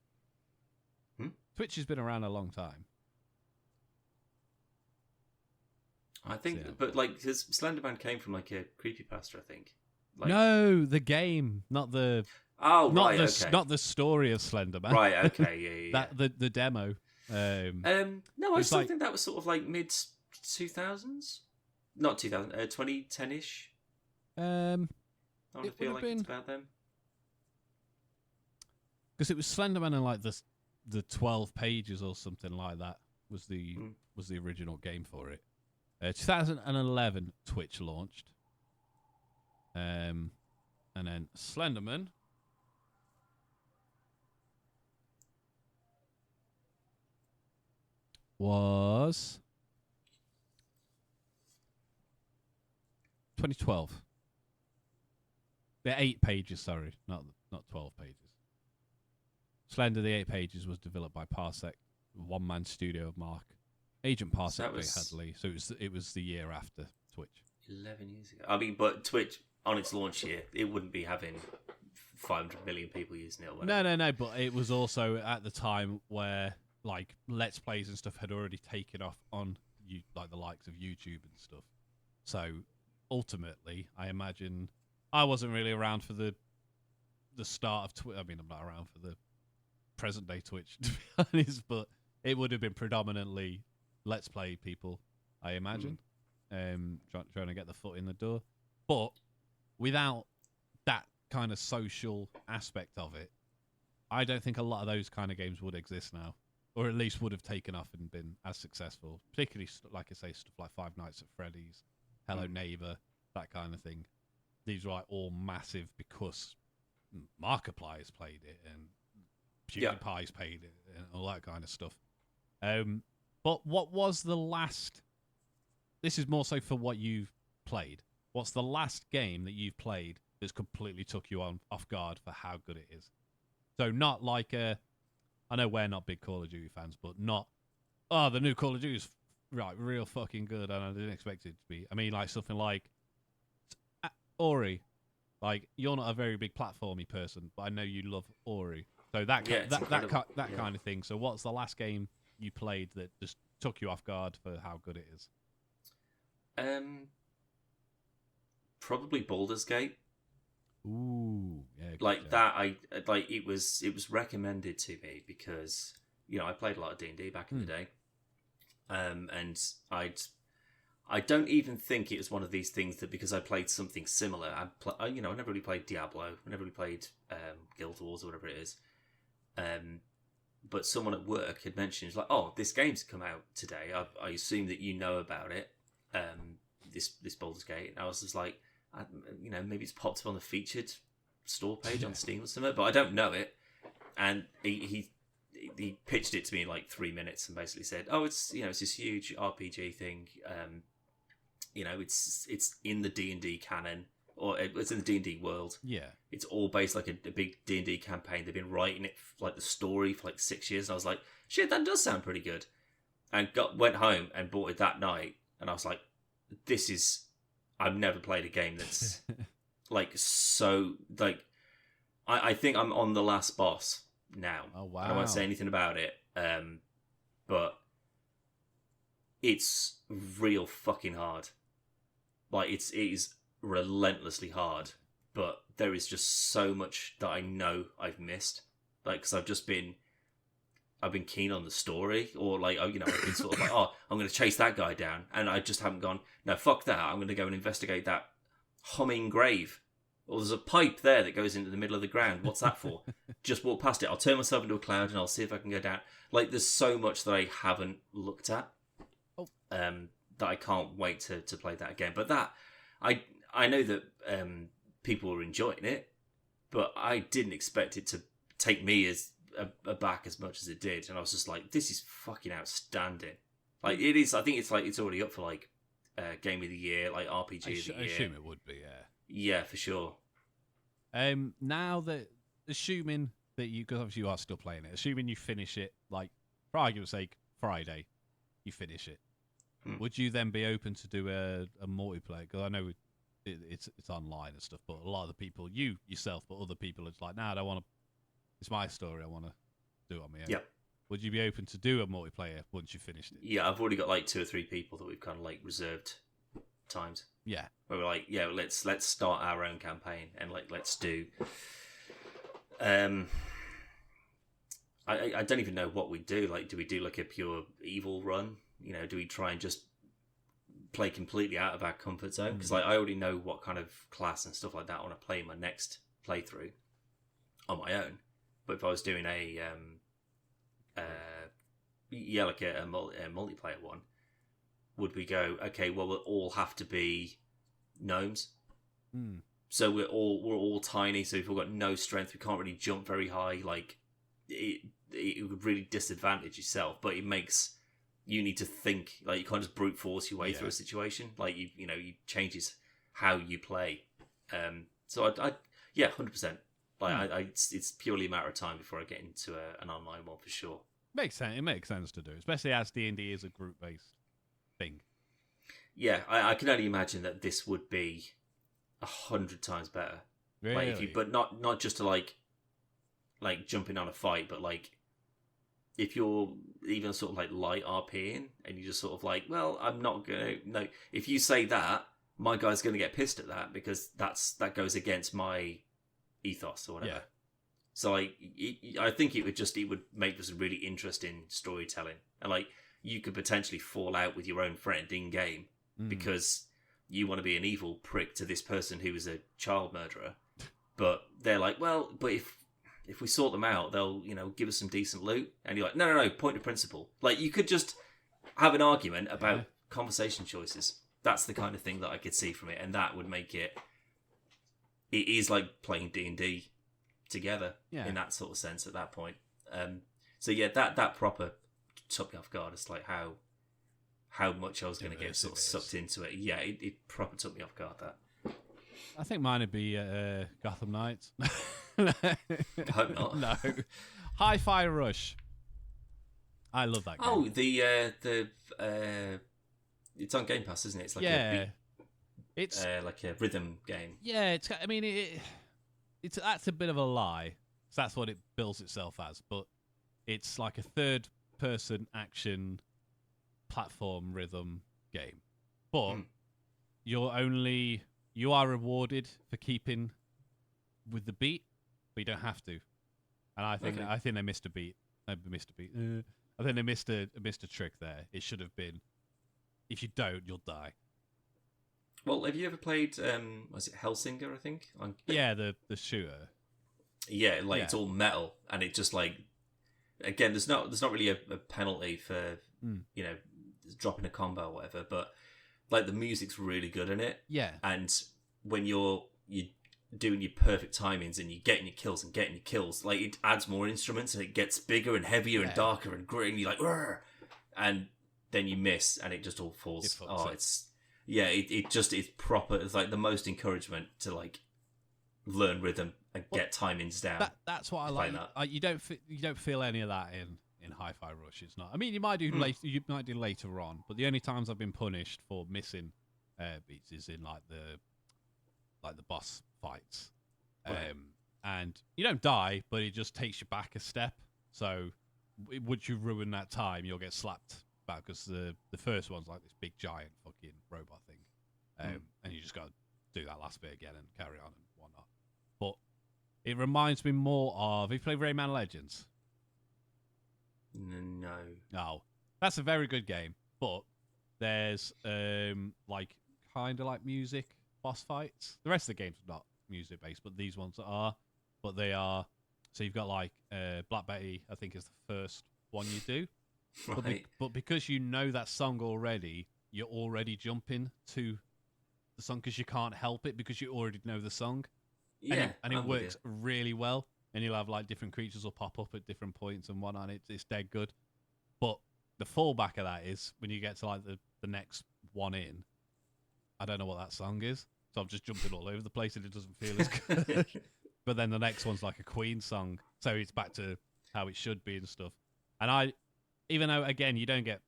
Twitch has been around a long time. I think, but like, because Slenderman came from like a creepypasta, I think. Like, no, the game, not the. Oh, not right, the, okay. Not the story of Slenderman. Right, okay, yeah. That the demo. No, I still think that was sort of like mid 2000s, not 2000, 2010ish. I feel like it's about them. Because it was Slenderman and like the 12 pages or something like that was the original game for it. 2011 Twitch launched, and then Slenderman was 2012. They're 8 pages, sorry, not 12 pages. Slender, the 8 pages, was developed by Parsec, one-man studio of Mark Agent Parsec Hadley. So it was the year after Twitch. 11 years ago. I mean, but Twitch on its launch year, it wouldn't be having 500 million people using it. Or whatever. No. But it was also at the time where like Let's Plays and stuff had already taken off on like the likes of YouTube and stuff. So ultimately, I imagine I wasn't really around for the start of Twitch. I mean, I'm not around for the present day Twitch, to be honest, but it would have been predominantly Let's Play people, I imagine, trying to get the foot in the door. But without that kind of social aspect of it, I don't think a lot of those kind of games would exist now, or at least would have taken off and been as successful. Particularly, like I say, stuff like Five Nights at Freddy's, Hello Neighbor, that kind of thing. These were like all massive because Markiplier's played it and PewDiePie's played it and all that kind of stuff. But what was the last... This is more so for what you've played. What's the last game that you've played that's completely took you off guard for how good it is? So not like I know we're not big Call of Duty fans, but not... Oh, the new Call of Duty is real fucking good and I didn't expect it to be. I mean, like something like Ori. Like, you're not a very big platformy person, but I know you love Ori. So that kind of thing. So what's the last game you played that just took you off guard for how good it is? Probably Baldur's Gate. Ooh, yeah. Like that, it was recommended to me because I played a lot of D&D back in the day, and I don't even think it was one of these things that because I played something similar, I never really played Diablo, I never really played Guild Wars or whatever it is. But someone at work had mentioned, like, oh, this game's come out today. I assume that you know about it. This Baldur's Gate. And I was just like, maybe it's popped up on the featured store page on Steam or something, but I don't know it. And he pitched it to me in like 3 minutes and basically said, oh, it's this huge RPG thing. It's in the D&D canon. Or it's in the D&D world. Yeah. It's all based like a big D&D campaign. They've been writing it, like the story, for like 6 years. And I was like, shit, that does sound pretty good. And went home and bought it that night. And I was like, I've never played a game that's like so, like, I think I'm on the last boss now. Oh, wow. I won't say anything about it. But it's real fucking hard. Like, it is relentlessly hard, but there is just so much that I know I've missed, like, because I've been keen on the story, or like, I've been sort of like, oh, I'm going to chase that guy down, and I just haven't gone, no, fuck that, I'm going to go and investigate that humming grave, or there's a pipe there that goes into the middle of the ground, what's that for? Just walk past it, I'll turn myself into a cloud and I'll see if I can go down. Like, there's so much that I haven't looked at, that I can't wait to play that again. But that I know that people were enjoying it, but I didn't expect it to take me as aback as much as it did. And I was just like, this is fucking outstanding. Like it is. I think it's like it's already up for like game of the year, like RPG of the year. I assume it would be, yeah. Yeah, for sure. Now that assuming that because obviously you are still playing it, assuming you finish it, like for argument's sake, Friday, you finish it. Would you then be open to do a multiplayer? Because I know it's online and stuff, but a lot of the people, you yourself, but other people, it's like, nah, I don't want to. It's my story. I want to do it on my own. Yep. Would you be open to do a multiplayer once you finished it? Yeah, I've already got like 2 or 3 people that we've kind of like reserved times. Yeah. Where we're like, yeah, let's start our own campaign and like let's do. I don't even know what we do. Like, do we do like a pure evil run? You know, do we try and just play completely out of our comfort zone? Because like I already know what kind of class and stuff like that I want to play in my next playthrough on my own. But if I was doing a multiplayer one, would we go, okay, well we'll all have to be gnomes. So we're all tiny, so if we've got no strength, we can't really jump very high. Like it would really disadvantage yourself, but it makes you need to think. Like you can't just brute force your way through a situation. Like you changes how you play. So I 100%. Like it's purely a matter of time before I get into an online one for sure. Makes sense. It makes sense to do, especially as D&D is a group-based thing. Yeah, I can only imagine that this would be 100 times better. Really? Like but not just to like jumping on a fight, but like if you're even sort of like light RPing and you just sort of like, well, I'm not gonna no. If you say that, my guy's gonna get pissed at that because that goes against my ethos or whatever. Yeah. So like, I think it would make this a really interesting storytelling, and like you could potentially fall out with your own friend in game because you want to be an evil prick to this person who is a child murderer, but they're like, well, but if we sort them out, they'll give us some decent loot, and you're like, no, point of principle. Like you could just have an argument about conversation choices. That's the kind of thing that I could see from it, and that would make it. It is like playing D&D together in that sort of sense at that point. So yeah, that proper took me off guard. It's like how much I was going to get sort of sucked into it. Yeah, it proper took me off guard. That I think mine would be Gotham Knights. I hope not. No, Hi-Fi Rush. I love that game. Oh, the it's on Game Pass, isn't it? It's like it's like a rhythm game. Yeah, it's. I mean, it's that's a bit of a lie. So that's what it bills itself as, but it's like a third-person action platform rhythm game. But you are rewarded for keeping with the beat, but you don't have to. And I think they missed a beat. I think they missed a trick there. It should have been, if you don't, you'll die. Well, have you ever played? Was it Hellsinger? I think. Yeah, the shooter. Yeah, it's all metal, and it just like, again, there's not really a penalty for dropping a combo or whatever, but like the music's really good in it. Yeah, and when you're doing your perfect timings and you're getting your kills, like it adds more instruments and it gets bigger and heavier and darker and gritty, and you're like, "Rrr!" And then you miss and it just all falls. It's proper. It's like the most encouragement to like learn rhythm and get timings down. That's what I like. You don't feel any of that in Hi-Fi Rush. It's not. I mean, you might do later on, but the only times I've been punished for missing beats is in like the boss fights. Right. And you don't die, but it just takes you back a step. So would you ruin that time, you'll get slapped back, because the first one's like this big giant fucking robot thing. And you just got to do that last bit again and carry on and whatnot. But it reminds me more of, have you played Rayman Legends? No. No. That's a very good game, but there's like kind of like music boss fights. The rest of the game's not music based, but these ones are. But they are. So you've got like Black Betty, I think is the first one you do. Right. But because you know that song already, you're already jumping to the song because you can't help it because you already know the song. Yeah, and it works really well. And you'll have like different creatures will pop up at different points and whatnot. It's dead good. But the fallback of that is when you get to like the next one in. I don't know what that song is, so I'm just jumping all over the place and it doesn't feel as good. But then the next one's like a Queen song, so it's back to how it should be and stuff. And even though again you don't get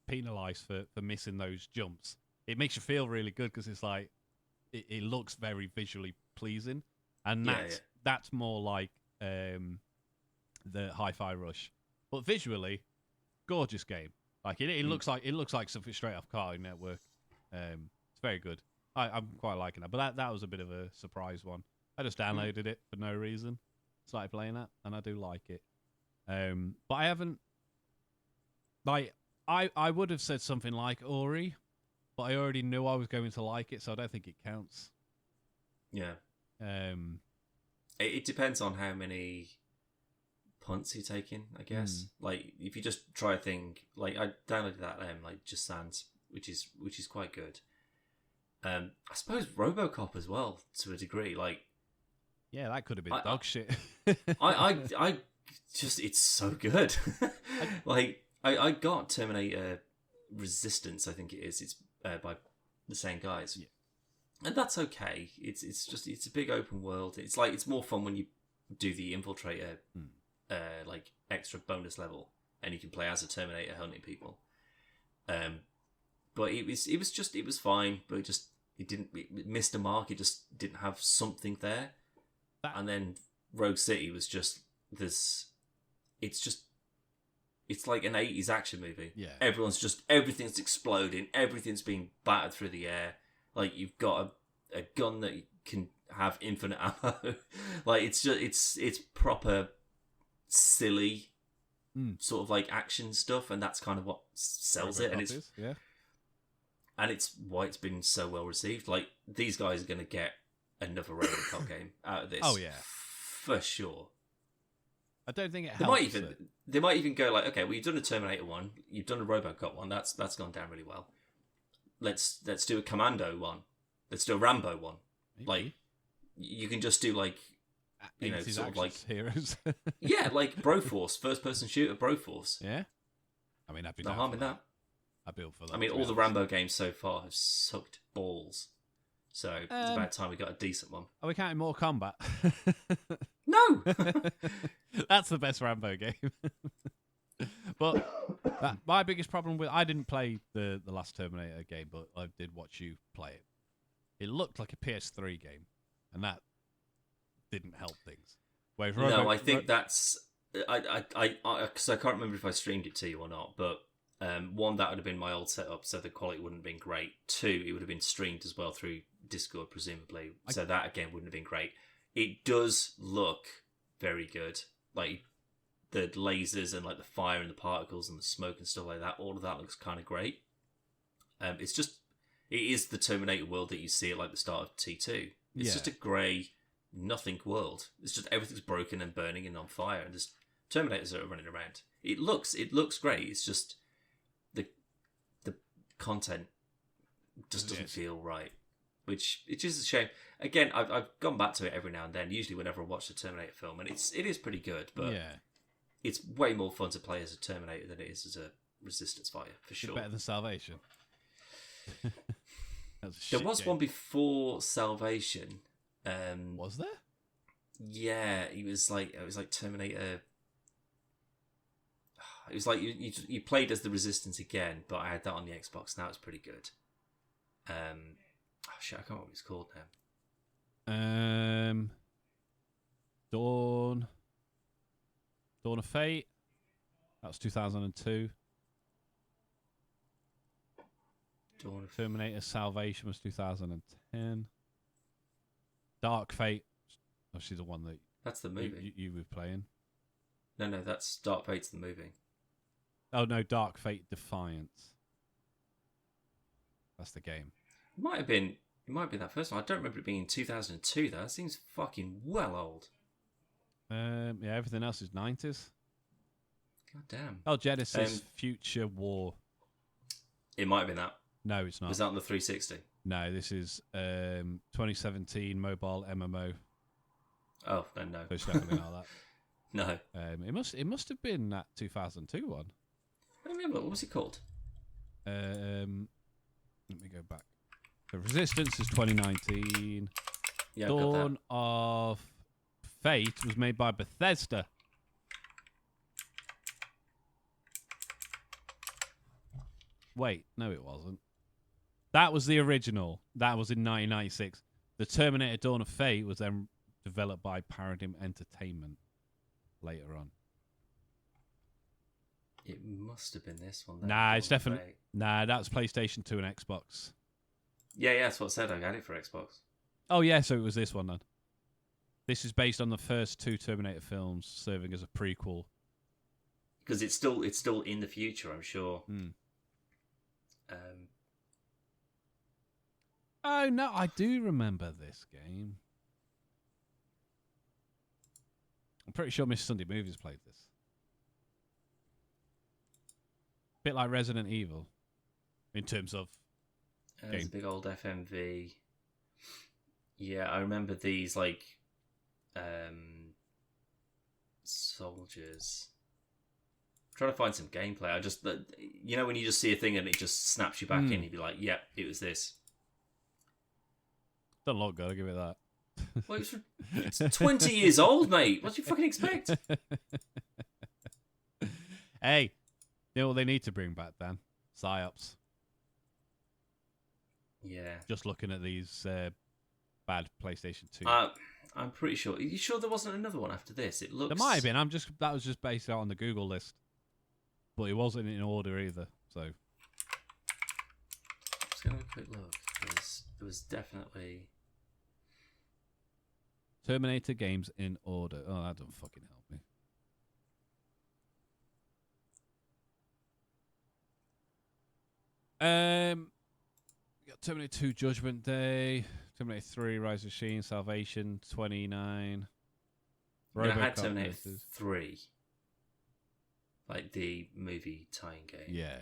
penalised for missing those jumps, it makes you feel really good because it's like it looks very visually pleasing, and that's more like the Hi-Fi Rush, but visually gorgeous game. Like it looks like something straight off Cartoon Network. It's very good. I'm quite liking that, but that was a bit of a surprise one. I just downloaded it for no reason, started playing that, and I do like it. But I haven't, like, I would have said something like Ori, but I already knew I was going to like it, so I don't think it counts. Yeah. It depends on how many punts you're taking, I guess. Like, if you just try a thing, like I downloaded that like Just Sans, which is quite good. I suppose RoboCop as well, to a degree. Like, yeah, that could have been dog shit. I just, it's so good. Like, I got Terminator Resistance, I think it is. It's by the same guys, and that's okay. It's a big open world. It's like it's more fun when you do the Infiltrator, like extra bonus level, and you can play as a Terminator hunting people. But it was fine, but it missed a mark. It just didn't have something there. And then Rogue City was just this. It's like an 80s action movie. Yeah. Everything's exploding. Everything's being battered through the air. Like, you've got a gun that can have infinite ammo. Like, it's proper silly sort of like action stuff, and that's kind of what sells it. And and it's why it's been so well received. Like, these guys are going to get another RoboCop game out of this. Oh yeah, for sure. I don't think it helps. They might even go like, okay, well, you've done a Terminator one, you've done a RoboCop one, that's gone down really well. Let's do a Commando one. Let's do a Rambo one. Maybe. Like, you can just do like, you know, sort of like heroes. yeah, like Broforce, first person shooter Broforce. Yeah, I mean, I'd be no harm in that. I'd be up for that. I mean, all the Rambo games so far have sucked balls. So it's about time we got a decent one. Are we counting Mortal Kombat? No! That's the best Rambo game. But my biggest problem with... I didn't play the last Terminator game, but I did watch you play it. It looked like a PS3 game, and that didn't help things. I think that's... Because I can't remember if I streamed it to you or not, but... one, that would have been my old setup, so the quality wouldn't have been great. Two, it would have been streamed as well through Discord, presumably. So that, again, wouldn't have been great. It does look very good. Like, the lasers and, like, the fire and the particles and the smoke and stuff like that, all of that looks kind of great. It is the Terminator world that you see at, like, the start of T2. It's just a grey, nothing world. It's just everything's broken and burning and on fire, and there's Terminators that are running around. It looks great. It's just... the content just doesn't feel right, which is a shame. Again, I've gone back to it every now and then, usually whenever I watch the Terminator film, and it is pretty good, but it's way more fun to play as a Terminator than it is as a Resistance fighter, for sure. Better than Salvation. There was one before Salvation. Was there? Yeah, it was like Terminator. It was like you played as the Resistance again, but I had that on the Xbox, and that was pretty good. I can't remember what it's called now. Dawn of Fate. That was 2002. Dawn of Terminator Salvation was 2010. Dark Fate. Obviously the one that... That's the movie. You were playing. No, that's Dark Fate's the movie. Oh, no, Dark Fate Defiance. That's the game. It might have been that first one. I don't remember it being in 2002, though. That seems fucking well old. Yeah, everything else is 90s. God damn. Oh, Genesis Future War. It might have been that. No, it's not. Was that on the 360? No, this is 2017 mobile MMO. Oh, then no. So it's definitely not that. No. It must have been that 2002 one. I remember. What was it called? Let me go back. The Resistance is 2019. Yeah, I've got Dawn of Fate was made by Bethesda. Wait, no, it wasn't. That was the original. That was in 1996. The Terminator Dawn of Fate was then developed by Paradigm Entertainment later on. It must have been this one. Then, Nah, it's definitely... Nah, that's PlayStation 2 and Xbox. Yeah, that's what I said. I got it for Xbox. Oh, yeah, so it was this one then. This is based on the first 2 Terminator films, serving as a prequel. Because it's still in the future, I'm sure. Oh, no, I do remember this game. I'm pretty sure Miss Sunday Movies played this. Bit like Resident Evil, in terms of There's a big old FMV. Yeah, I remember these, like, soldiers. I'm trying to find some gameplay. I just, you know, when you just see a thing and it just snaps you back in, you'd be like, yeah, it was this. Doesn't look good, I'll give it that. Well, it's 20 years old, mate. What do you fucking expect? Hey, you know what they need to bring back, Dan? PsyOps. Yeah. Just looking at these bad PlayStation 2. I'm pretty sure. Are you sure there wasn't another one after this? It looks... There might have been. That was just based out on the Google list. But it wasn't in order either, so... Let's go have a quick look. There was definitely... Terminator games in order. Oh, that doesn't fucking help me. Got Terminator 2 Judgment Day, Terminator 3 Rise of Machine, Salvation 29. I had Terminator 3, like the movie tying game. Yeah.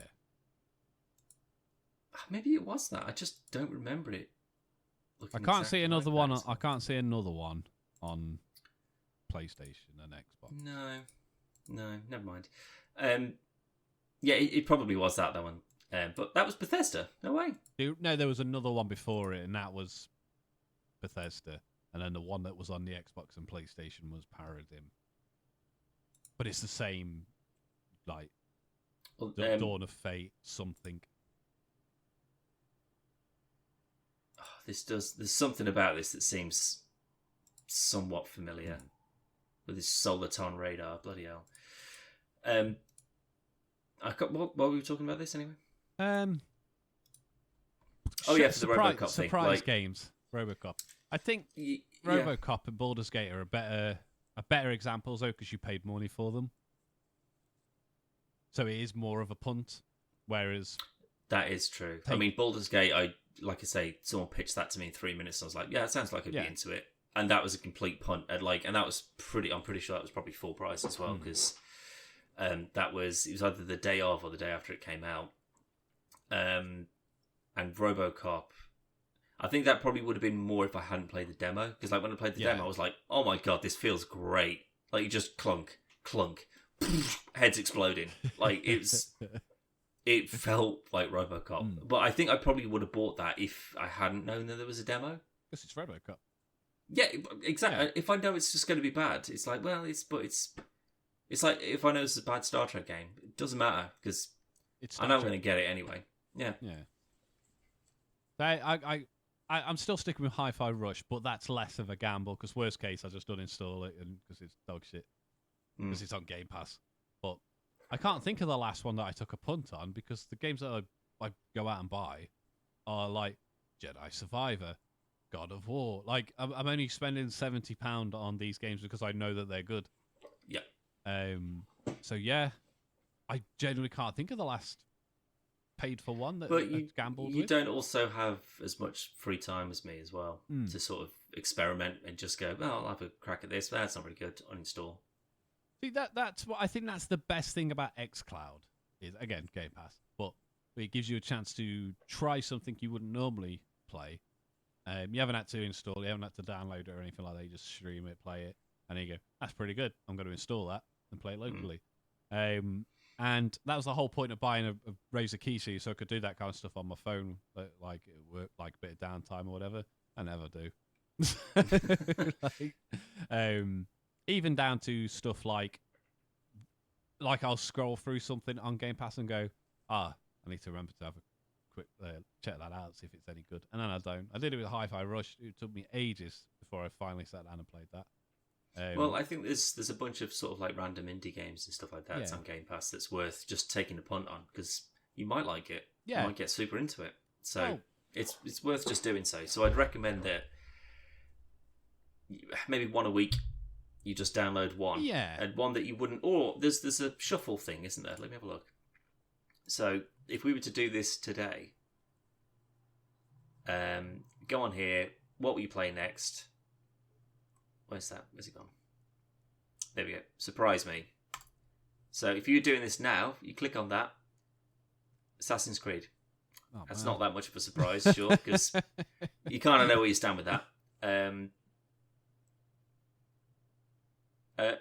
Maybe it was that. I just don't remember it. I can't see another one. I can't see another one on PlayStation and Xbox. No, never mind. Yeah, it probably was that one. But that was Bethesda. No way. No, there was another one before it, and that was Bethesda. And then the one that was on the Xbox and PlayStation was Paradigm. But it's the same, like, Dawn of Fate, something. There's something about this that seems somewhat familiar. With this Soliton radar. Bloody hell. What were we talking about this anyway? Oh yeah, for the RoboCop thing. Surprise games. RoboCop. I think RoboCop and Baldur's Gate are better examples though, because you paid money for them. So it is more of a punt, whereas that is true. I mean, Baldur's Gate. Like I say, someone pitched that to me in 3 minutes. And I was like, yeah, it sounds like I'd be into it, and that was a complete punt. And that was pretty. I'm pretty sure that was probably full price as well, because it was either the day of or the day after it came out. And RoboCop, I think that probably would have been more if I hadn't played the demo, because like when I played the demo, I was like, oh my god, this feels great. Like you just clunk, heads exploding. Like it felt like RoboCop. But I think I probably would have bought that if I hadn't known that there was a demo. Because it's RoboCop. Yeah, exactly. Yeah. If I know it's just going to be bad, it's like, well, it's like if I know it's a bad Star Trek game, it doesn't matter because I know I'm going to get it anyway. Yeah. I'm still sticking with Hi-Fi Rush, but that's less of a gamble because worst case I just uninstall it because it's dog shit because it's on Game Pass. But I can't think of the last one that I took a punt on because the games that I go out and buy are like Jedi Survivor, God of War. Like I'm only spending £70 on these games because I know that they're good. Yeah. So yeah, I genuinely can't think of the last paid for one that you gambled you with. Don't also have as much free time as me as well to sort of experiment and just go, well, I'll have a crack at this. That's not really good. Uninstall. See, that's what I think. That's the best thing about xCloud is, again, Game Pass, but it gives you a chance to try something you wouldn't normally play. You haven't had to install, you haven't had to download it or anything like that. You just stream it, play it, and there you go. That's pretty good. I'm going to install that and play it locally. And that was the whole point of buying a Razer Kishi, so I could do that kind of stuff on my phone, like it worked, like a bit of downtime or whatever. I never do. Even down to stuff like I'll scroll through something on Game Pass and go, I need to remember to have a quick check that out, see if it's any good, and then I don't. I did it with Hi-Fi Rush. It took me ages before I finally sat down and played that. Well, I think there's a bunch of sort of like random indie games and stuff like that on Game Pass that's worth just taking a punt on, because you might like it. Yeah. You might get super into it. So it's worth just doing so. So I'd recommend that maybe one a week. You just download one. Yeah. And one that you wouldn't... Or there's a shuffle thing, isn't there? Let me have a look. So if we were to do this today, go on here. What will you play next? Where's that? Where's it gone? There we go. Surprise me. So if you're doing this now, you click on that. Assassin's Creed. Oh, That's not that much of a surprise, sure, because you kind of know where you stand with that.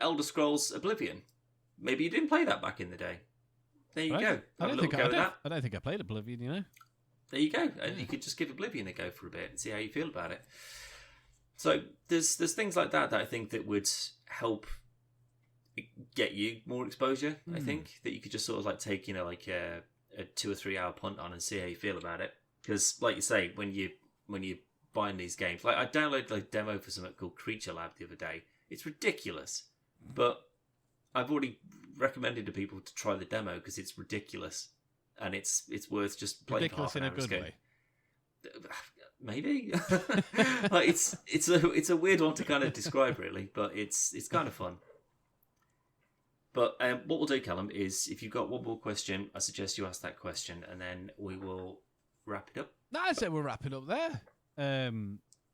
Elder Scrolls Oblivion. Maybe you didn't play that back in the day. There you go. I don't think I played Oblivion, you know. There you go. And you could just give Oblivion a go for a bit and see how you feel about it. So there's things like that I think that would help get you more exposure. I think that you could just sort of like take, like a 2 or 3 hour punt on and see how you feel about it. Because like you say, when you buying these games, like I downloaded a demo for something called Creature Lab the other day. It's ridiculous, but I've already recommended to people to try the demo because it's ridiculous and it's worth just playing. Ridiculous for half an in a hour good way. Maybe like it's a weird one to kind of describe, really, but it's kind of fun. But what we'll do, Callum, is if you've got one more question, I suggest you ask that question, and then we will wrap it up. No, I said we'll wrap it up there.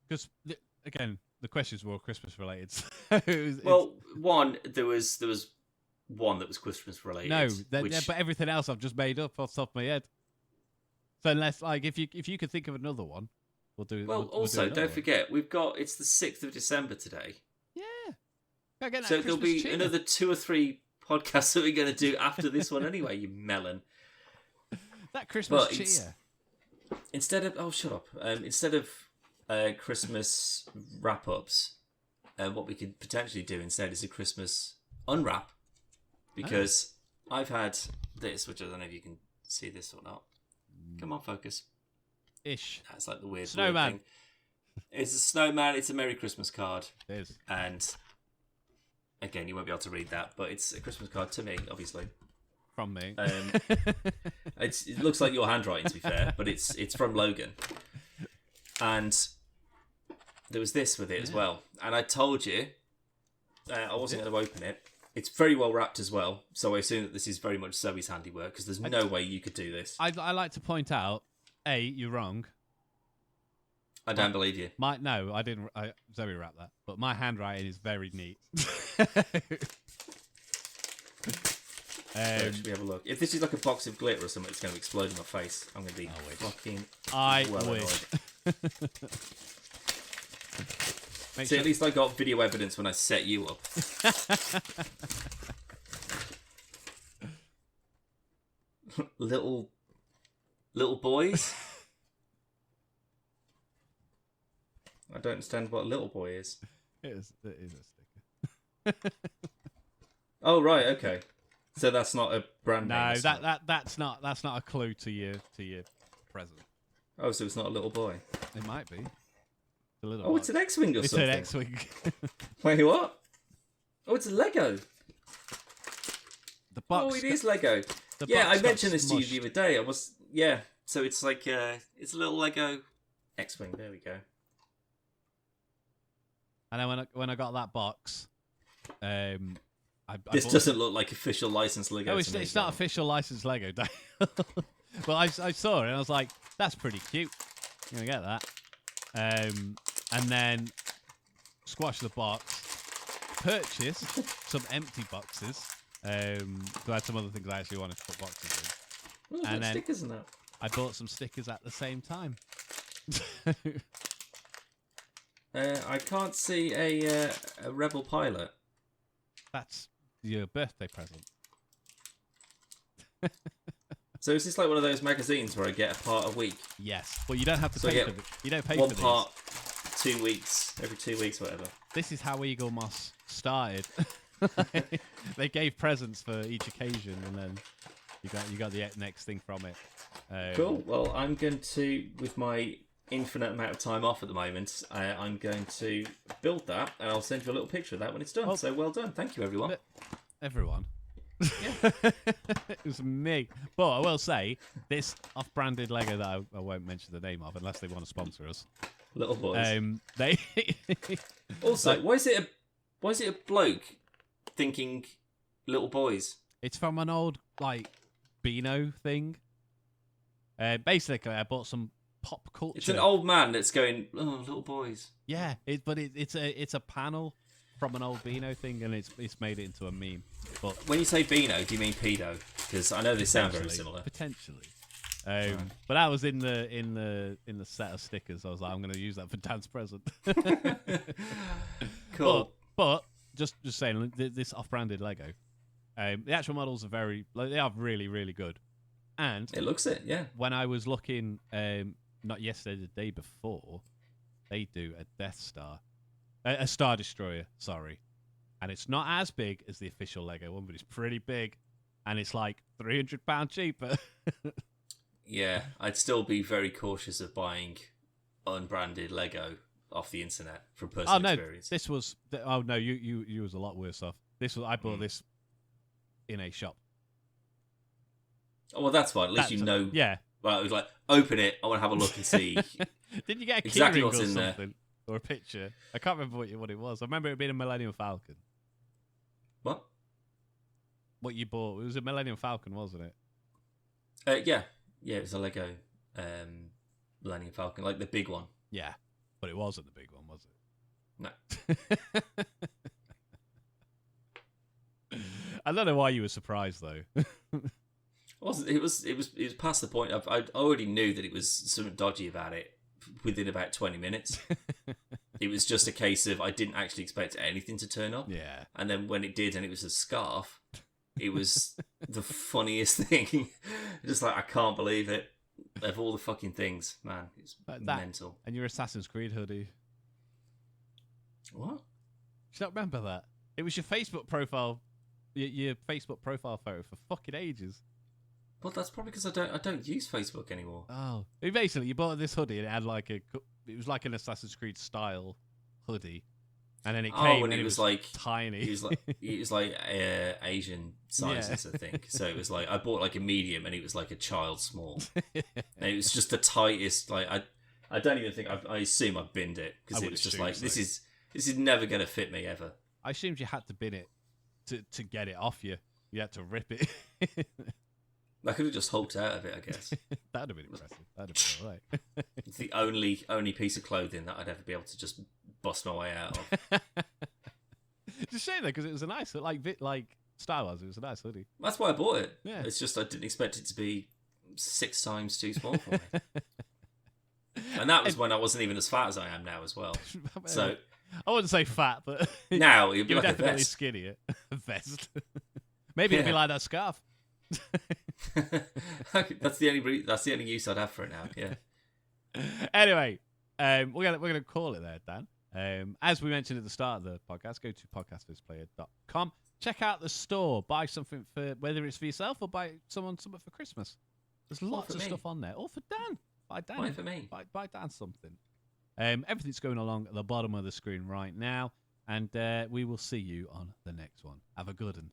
Because again, the questions were all Christmas related. One there was one that was Christmas related. No, but everything else I've just made up off the top of my head. So unless, like, if you could think of another one, we'll do. Well, also don't forget it's the 6th of December today. Yeah. So there'll be another 2 or 3 podcasts that we're going to do after this one anyway. You melon. That Christmas cheer. Instead of Christmas wrap ups, what we could potentially do instead is a Christmas unwrap, because I've had this, which I don't know if you can see this or not. Come on, focus. Ish. That's like the weird snowman. Thing. It's a snowman. It's a Merry Christmas card. It is. And again, you won't be able to read that, but it's a Christmas card to me, obviously. From me. It looks like your handwriting, to be fair, but it's from Logan. And there was this with it as well. And I told you I wasn't going to open it. It's very well wrapped as well, so I assume that this is very much Zoe's handiwork, because there's no way you could do this. I like to point out, you're wrong. I don't believe you. No, I didn't. Zoe wrapped that, but my handwriting is very neat. Should we have a look? If this is like a box of glitter or something, it's going to explode in my face. I'm going to be fucking. I wish. See, at least I got video evidence when I set you up. little boys. I don't understand what a little boy is. It is a sticker. Oh right, okay. So that's not a brand name. No, that's not a clue to your present. Oh, so it's not a little boy. It might be. It's an X-wing or something. It's an X-wing. Wait, what? Oh, it's a Lego. The box. Oh, it is Lego. I mentioned this to you the other day. So it's like it's a little Lego X-wing. There we go. And then when I got that box, this doesn't look like official licensed Lego. No, it's not official licensed Lego. But I saw it and I was like, that's pretty cute. I'm gonna get that. And then squash the box, purchase some empty boxes. So I had some other things I actually wanted to put boxes in. Oh, and then stickers in that. I bought some stickers at the same time. I can't see a Rebel pilot. That's your birthday present. So is this like one of those magazines where I get a part a week? Yes, but you don't have to So I pay get for it. You don't pay one for part 2 weeks, every 2 weeks, whatever. This is how Eagle Moss started. They gave presents for each occasion, and then you got the next thing from it. Cool. Well, I'm going to, with my infinite amount of time off at the moment, I'm going to build that, and I'll send you a little picture of that when it's done. So well done. Thank you, everyone. Everyone. Yeah. It was me. But I will say, this off-branded Lego that I won't mention the name of unless they want to sponsor us. Little boys. They also, why is it a bloke thinking little boys? It's from an old like Beano thing. Basically, I bought some pop culture. It's an old man that's going, oh, little boys. Yeah, it's a panel from an old Beano thing, and it's made it into a meme. But when you say Beano, do you mean pedo? Because I know they sound very similar. Potentially. But that was in the set of stickers. I was like, I'm going to use that for Dan's present. Cool. But just saying, this off-branded Lego, the actual models are they are really, really good. And it looks it, yeah. When I was looking, not yesterday, the day before, they do a Death Star, a Star Destroyer. Sorry, and it's not as big as the official Lego one, but it's pretty big, and it's like £300 cheaper. Yeah, I'd still be very cautious of buying unbranded Lego off the internet from personal experience. This was. You was a lot worse off. I bought this in a shop. Oh well, that's fine. At least you know. Yeah. Well, it was like, open it. I want to have a look and see. Did you get a exactly keyring what's or in something there? Or a picture? I can't remember what it was. I remember it being a Millennium Falcon. What? What you bought? It was a Millennium Falcon, wasn't it? Yeah. It was a Lego Millennium Falcon, like the big one. Yeah, but it wasn't the big one, was it? No. I don't know why you were surprised though. It was past the point. I already knew that it was something dodgy about it within about 20 minutes. It was just a case of I didn't actually expect anything to turn up. Yeah. And then when it did, and it was a scarf, it was the funniest thing. Just like, I can't believe it. Of all the fucking things, man, it's mental. And your Assassin's Creed hoodie. What? Do you not remember that? It was your Facebook profile, your Facebook profile photo for fucking ages. Well, that's probably because I don't use Facebook anymore. Oh, basically, you bought this hoodie and it had it was like an Assassin's Creed style hoodie, and then it came and it was like tiny. It was like Asian sizes, I think. So it was like I bought like a medium, and it was like a child small. And it was just the tightest. Like I don't even think I assume I binned it because it was just like this is never gonna fit me ever. I assumed you had to bin it to get it off you. You had to rip it. I could have just hulked out of it, I guess. That'd have been impressive. That'd have been all right. It's the only piece of clothing that I'd ever be able to just bust my way out of. It's a shame though, because it was a nice, like style-wise, it was a nice hoodie. That's why I bought it. Yeah. It's just I didn't expect it to be 6 times too small for me. And that was when I wasn't even as fat as I am now as well. So I wouldn't say fat, but now it'd be you're like a definitely vest. skinnier. A vest. Maybe it'd be like that scarf. That's the only use I'd have for it now. Yeah. Anyway, we're gonna call it there, Dan. As we mentioned at the start of the podcast, go to podcastfirstplayer.com. Check out the store. Buy something for whether it's for yourself or buy someone something for Christmas. There's lots of stuff on there. Or for Dan. Buy Dan. Buy for me. Buy Dan something. Everything's going along at the bottom of the screen right now, and we will see you on the next one. Have a good one.